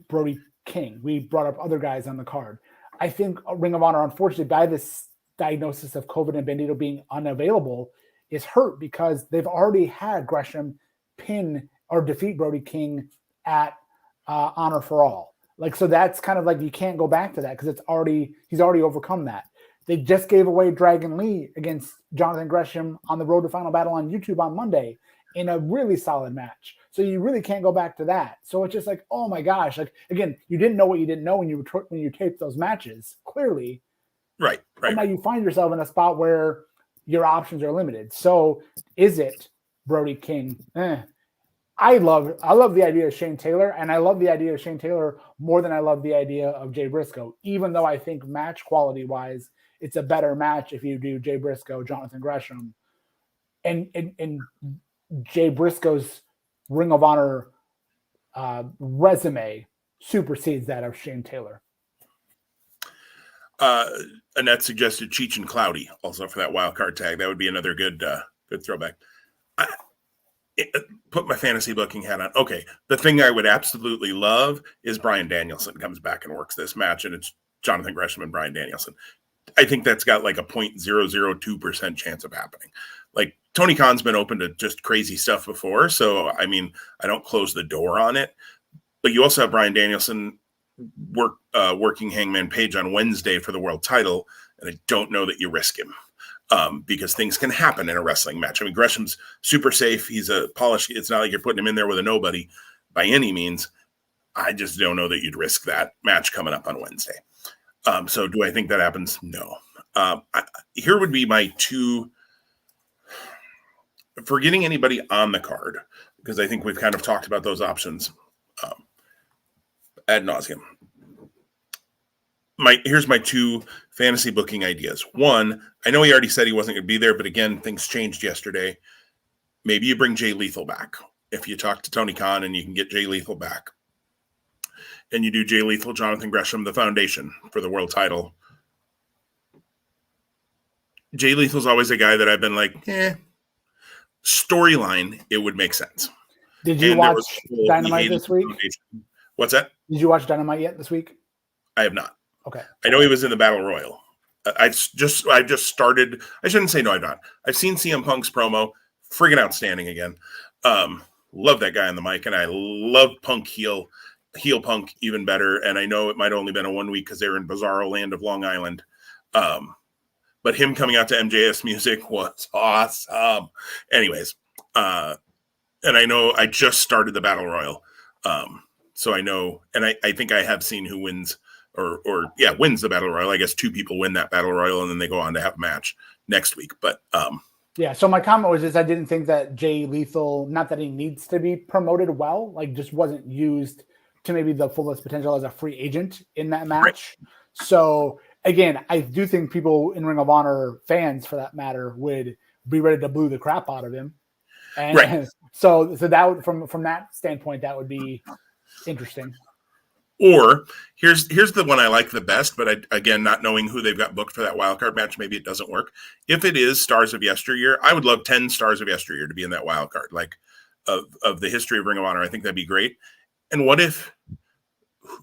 Brody King, we brought up other guys on the card. I think Ring of Honor, unfortunately, by this diagnosis of COVID and Bandito being unavailable, is hurt because they've already had Gresham pin or defeat Brody King at Honor for All. Like, so that's kind of like you can't go back to that because he's already overcome that. They just gave away Dragon Lee against Jonathan Gresham on the Road to Final Battle on YouTube on Monday in a really solid match. So you really can't go back to that. So it's just like, oh my gosh, like again, you didn't know what you didn't know when you taped those matches, clearly. Right. And now you find yourself in a spot where your options are limited. So is it Brody King? I love the idea of Shane Taylor, and I love the idea of Shane Taylor more than I love the idea of Jay Briscoe, even though I think match quality wise, it's a better match if you do Jay Briscoe, Jonathan Gresham, and Jay Briscoe's Ring of Honor resume supersedes that of Shane Taylor. Annette suggested Cheech and Cloudy also for that wild card tag. That would be another good throwback. Put my fantasy booking hat on. Okay, the thing I would absolutely love is Bryan Danielson comes back and works this match, and it's Jonathan Gresham and Bryan Danielson. I think that's got like a 0.002% chance of happening. Like Tony Khan's been open to just crazy stuff before, so I mean, I don't close the door on it. But you also have Bryan Danielson working Hangman Page on Wednesday for the world title, and I don't know that you risk him because things can happen in a wrestling match. I mean, Gresham's super safe. He's a polished. It's not like you're putting him in there with a nobody by any means. I just don't know that you'd risk that match coming up on Wednesday. So do I think that happens? No. Here would be my two, for getting anybody on the card, because I think we've kind of talked about those options ad nauseum. Here's my two fantasy booking ideas. One, I know he already said he wasn't going to be there, but again, things changed yesterday. Maybe you bring Jay Lethal back. If you talk to Tony Khan and you can get Jay Lethal back, and you do Jay Lethal, Jonathan Gresham, the foundation for the world title. Jay Lethal's always a guy that I've been like, storyline, it would make sense. Did you watch Dynamite this week? What's that? Did you watch Dynamite yet this week? I have not. Okay. I know he was in the Battle Royal. I just started. I shouldn't say no, I've not. I've seen CM Punk's promo. Friggin' outstanding again. Love that guy on the mic, and I love Punk heel Punk even better. And I know it might only been a 1 week because they were in bizarro land of Long Island. But him coming out to MJS music was awesome. Anyways, and I know I just started the Battle Royal. So I know, and I think I have seen who wins wins the Battle Royal. I guess 2 people win that Battle Royal, and then they go on to have a match next week. But yeah, so my comment was I didn't think that Jay Lethal, not that he needs to be promoted well, like just wasn't used to maybe the fullest potential as a free agent in that match. Right. So again, I do think people in Ring of Honor, fans for that matter, would be ready to boo the crap out of him. And right. so that would, from that standpoint, that would be interesting. Or here's the one I like the best, but again, not knowing who they've got booked for that wildcard match, maybe it doesn't work. If it is Stars of Yesteryear, I would love 10 Stars of Yesteryear to be in that wildcard, like of the history of Ring of Honor. I think that'd be great. And what if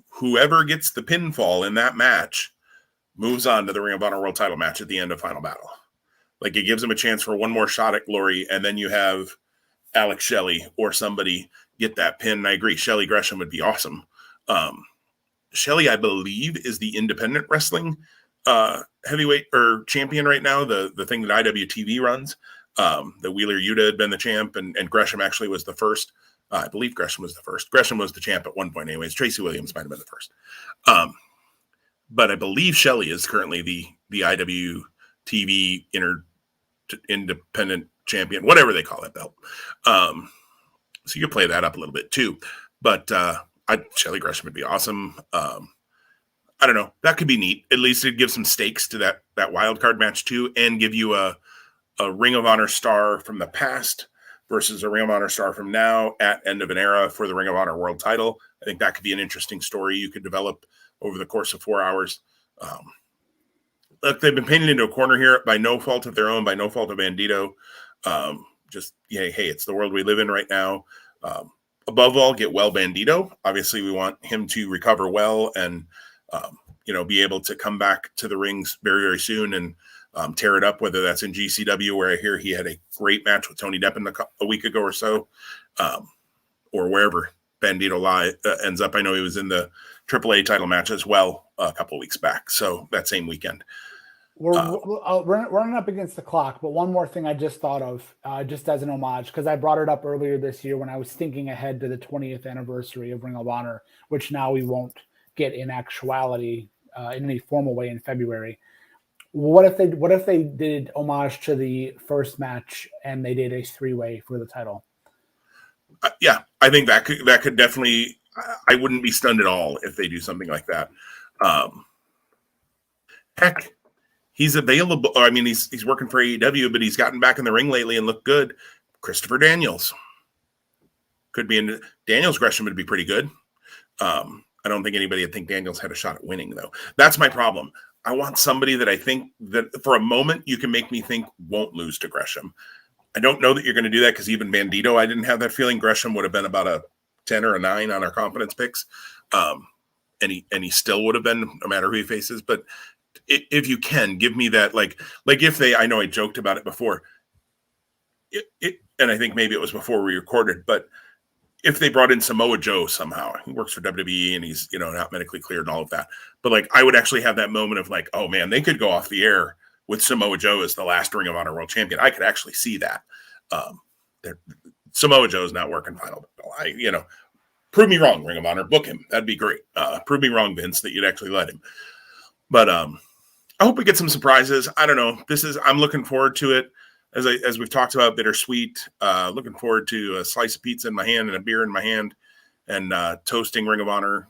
whoever gets the pinfall in that match moves on to the Ring of Honor World Title match at the end of Final Battle? Like, it gives them a chance for one more shot at glory, and then you have Alex Shelley or somebody get that pin. And I agree, Shelley Gresham would be awesome. Shelley, I believe, is the independent wrestling heavyweight or champion right now, the thing that IWTV runs. The Wheeler Yuta had been the champ, and Gresham actually was the first. I believe Gresham was the first. Gresham was the champ at one point anyways. Tracy Williams might have been the first. But I believe Shelley is currently the IWTV independent champion, whatever they call that belt. So you could play that up a little bit too. But Shelley Gresham would be awesome. I don't know. That could be neat. At least it'd give some stakes to that wild card match too, and give you a Ring of Honor star from the past versus a Ring of Honor star from now at end of an era for the Ring of Honor world title. I think that could be an interesting story you could develop over the course of 4 hours. Look, they've been painted into a corner here by no fault of their own, by no fault of Bandito. Hey, it's the world we live in right now. Above all, get well Bandito. Obviously, we want him to recover well and, be able to come back to the rings very, very soon and tear it up, whether that's in GCW, where I hear he had a great match with Tony Deppen a week ago or so, or wherever Bandito ends up. I know he was in the AAA title match as well a couple of weeks back. So that same weekend. We're running up against the clock, but one more thing I just thought of, just as an homage, because I brought it up earlier this year when I was thinking ahead to the 20th anniversary of Ring of Honor, which now we won't get in actuality in any formal way in February. What if they did homage to the first match and they did a 3-way for the title? Yeah, I think that could definitely. I wouldn't be stunned at all if they do something like that. Heck, he's available. I mean, he's working for AEW, but he's gotten back in the ring lately and looked good. Christopher Daniels could be in. Daniels Gresham would be pretty good. I don't think anybody would think Daniels had a shot at winning, though. That's my problem. I want somebody that I think that for a moment you can make me think won't lose to Gresham. I don't know that you're going to do that because even Bandito, I didn't have that feeling. Gresham would have been about a 10 or a 9 on our confidence picks. And he still would have been, no matter who he faces. But if you can give me that, like if they, I know I joked about it before, and I think maybe it was before we recorded, but if they brought in Samoa Joe somehow, he works for WWE and he's, not medically cleared and all of that. But like, I would actually have that moment of like, oh man, they could go off the air with Samoa Joe as the last Ring of Honor world champion. I could actually see that. Samoa Joe's not working final. Prove me wrong, Ring of Honor, book him. That'd be great. Prove me wrong, Vince, that you'd actually let him. But I hope we get some surprises. I don't know. I'm looking forward to it. As we've talked about, bittersweet. Looking forward to a slice of pizza in my hand and a beer in my hand, and toasting Ring of Honor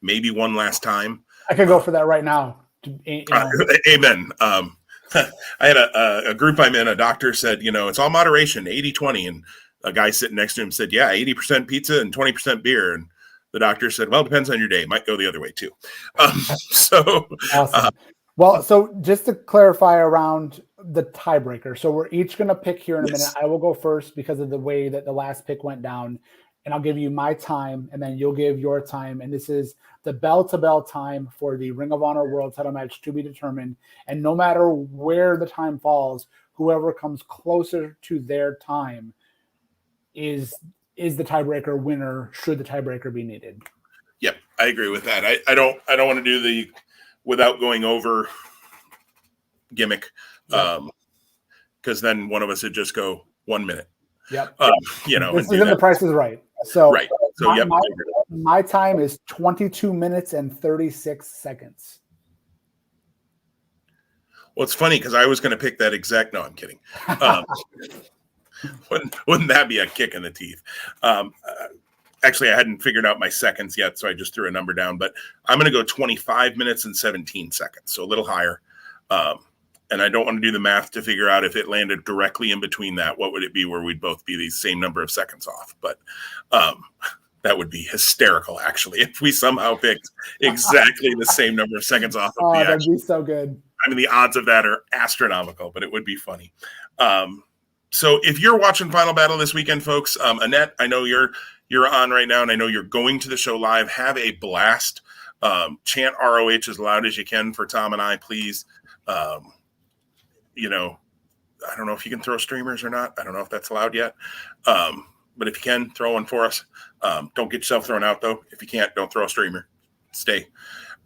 maybe one last time. I could go for that right now. Amen. I had a group I'm in. A doctor said, it's all moderation, 80-20, and a guy sitting next to him said, yeah, 80% pizza and 20% beer. And the doctor said, well, it depends on your day. Might go the other way too. Awesome. Well, so just to clarify around the tiebreaker. So we're each going to pick here in a minute. I will go first because of the way that the last pick went down, and I'll give you my time and then you'll give your time. And this is the bell-to-bell time for the Ring of Honor World Title match to be determined. And no matter where the time falls, whoever comes closer to their time is is the tiebreaker winner should the tiebreaker be needed. Yep, I agree with that. I don't want to do the without going over gimmick, because then one of us would just go 1 minute. Yep. This isn't The Price is Right. So right. So my time is 22 minutes and 36 seconds. Well, it's funny because I was going to pick that exact. No, I'm kidding. Wouldn't that be a kick in the teeth? Actually, I hadn't figured out my seconds yet, so I just threw a number down. But I'm going to go 25 minutes and 17 seconds, so a little higher. And I don't want to do the math to figure out if it landed directly in between that, what would it be where we'd both be the same number of seconds off? But that would be hysterical, actually, if we somehow picked exactly the same number of seconds off. Of that'd be so good. I mean, the odds of that are astronomical, but it would be funny. So if you're watching Final Battle this weekend, folks, Annette, I know you're on right now, and I know you're going to the show live. Have a blast. Chant ROH as loud as you can for Tom and I, please. I don't know if you can throw streamers or not. I don't know if that's allowed yet. But if you can, throw one for us. Don't get yourself thrown out, though. If you can't, don't throw a streamer. Stay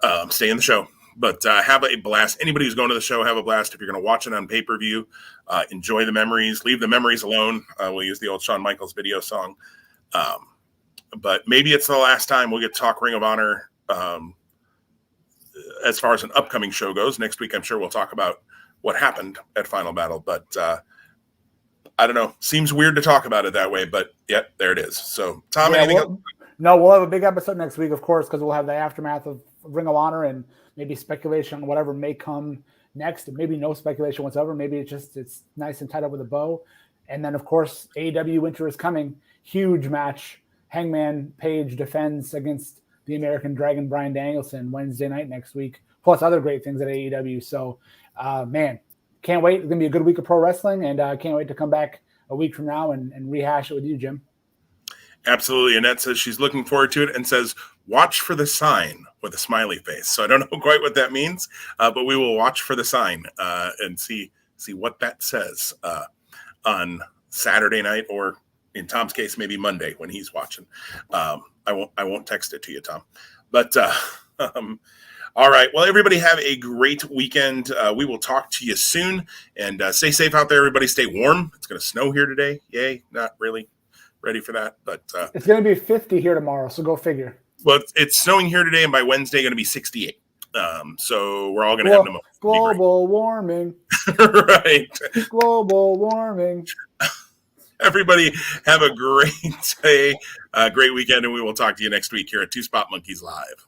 in the show. But have a blast. Anybody who's going to the show, have a blast. If you're going to watch it on pay-per-view, enjoy the memories. Leave the memories alone. We'll use the old Shawn Michaels video song. But maybe it's the last time we'll get to talk Ring of Honor as far as an upcoming show goes. Next week, I'm sure we'll talk about what happened at Final Battle. But I don't know. Seems weird to talk about it that way. But, yeah, there it is. So, Tom, anything else? No, we'll have a big episode next week, of course, because we'll have the aftermath of Ring of Honor and maybe speculation on whatever may come next. Maybe no speculation whatsoever. Maybe it's nice and tied up with a bow. And then, of course, AEW Winter is coming. Huge match. Hangman Page defends against the American Dragon Bryan Danielson Wednesday night next week, plus other great things at AEW. So, man, can't wait. It's going to be a good week of pro wrestling, and I can't wait to come back a week from now and rehash it with you, Jim. Absolutely. Annette says she's looking forward to it and says, watch for the sign with a smiley face. So I don't know quite what that means, but we will watch for the sign and see what that says on Saturday night, or in Tom's case, maybe Monday when he's watching. I won't text it to you, Tom. But all right. Well, everybody have a great weekend. We will talk to you soon, and stay safe out there. Everybody stay warm. It's going to snow here today. Yay. Not really ready for that, but it's going to be 50 here tomorrow, so go figure. Well, it's snowing here today, and by Wednesday going to be 68. So we're all going to have pneumonia. Global warming. Right. Global warming. Everybody have a great day, great weekend, and we will talk to you next week here at Two Spot Monkeys Live.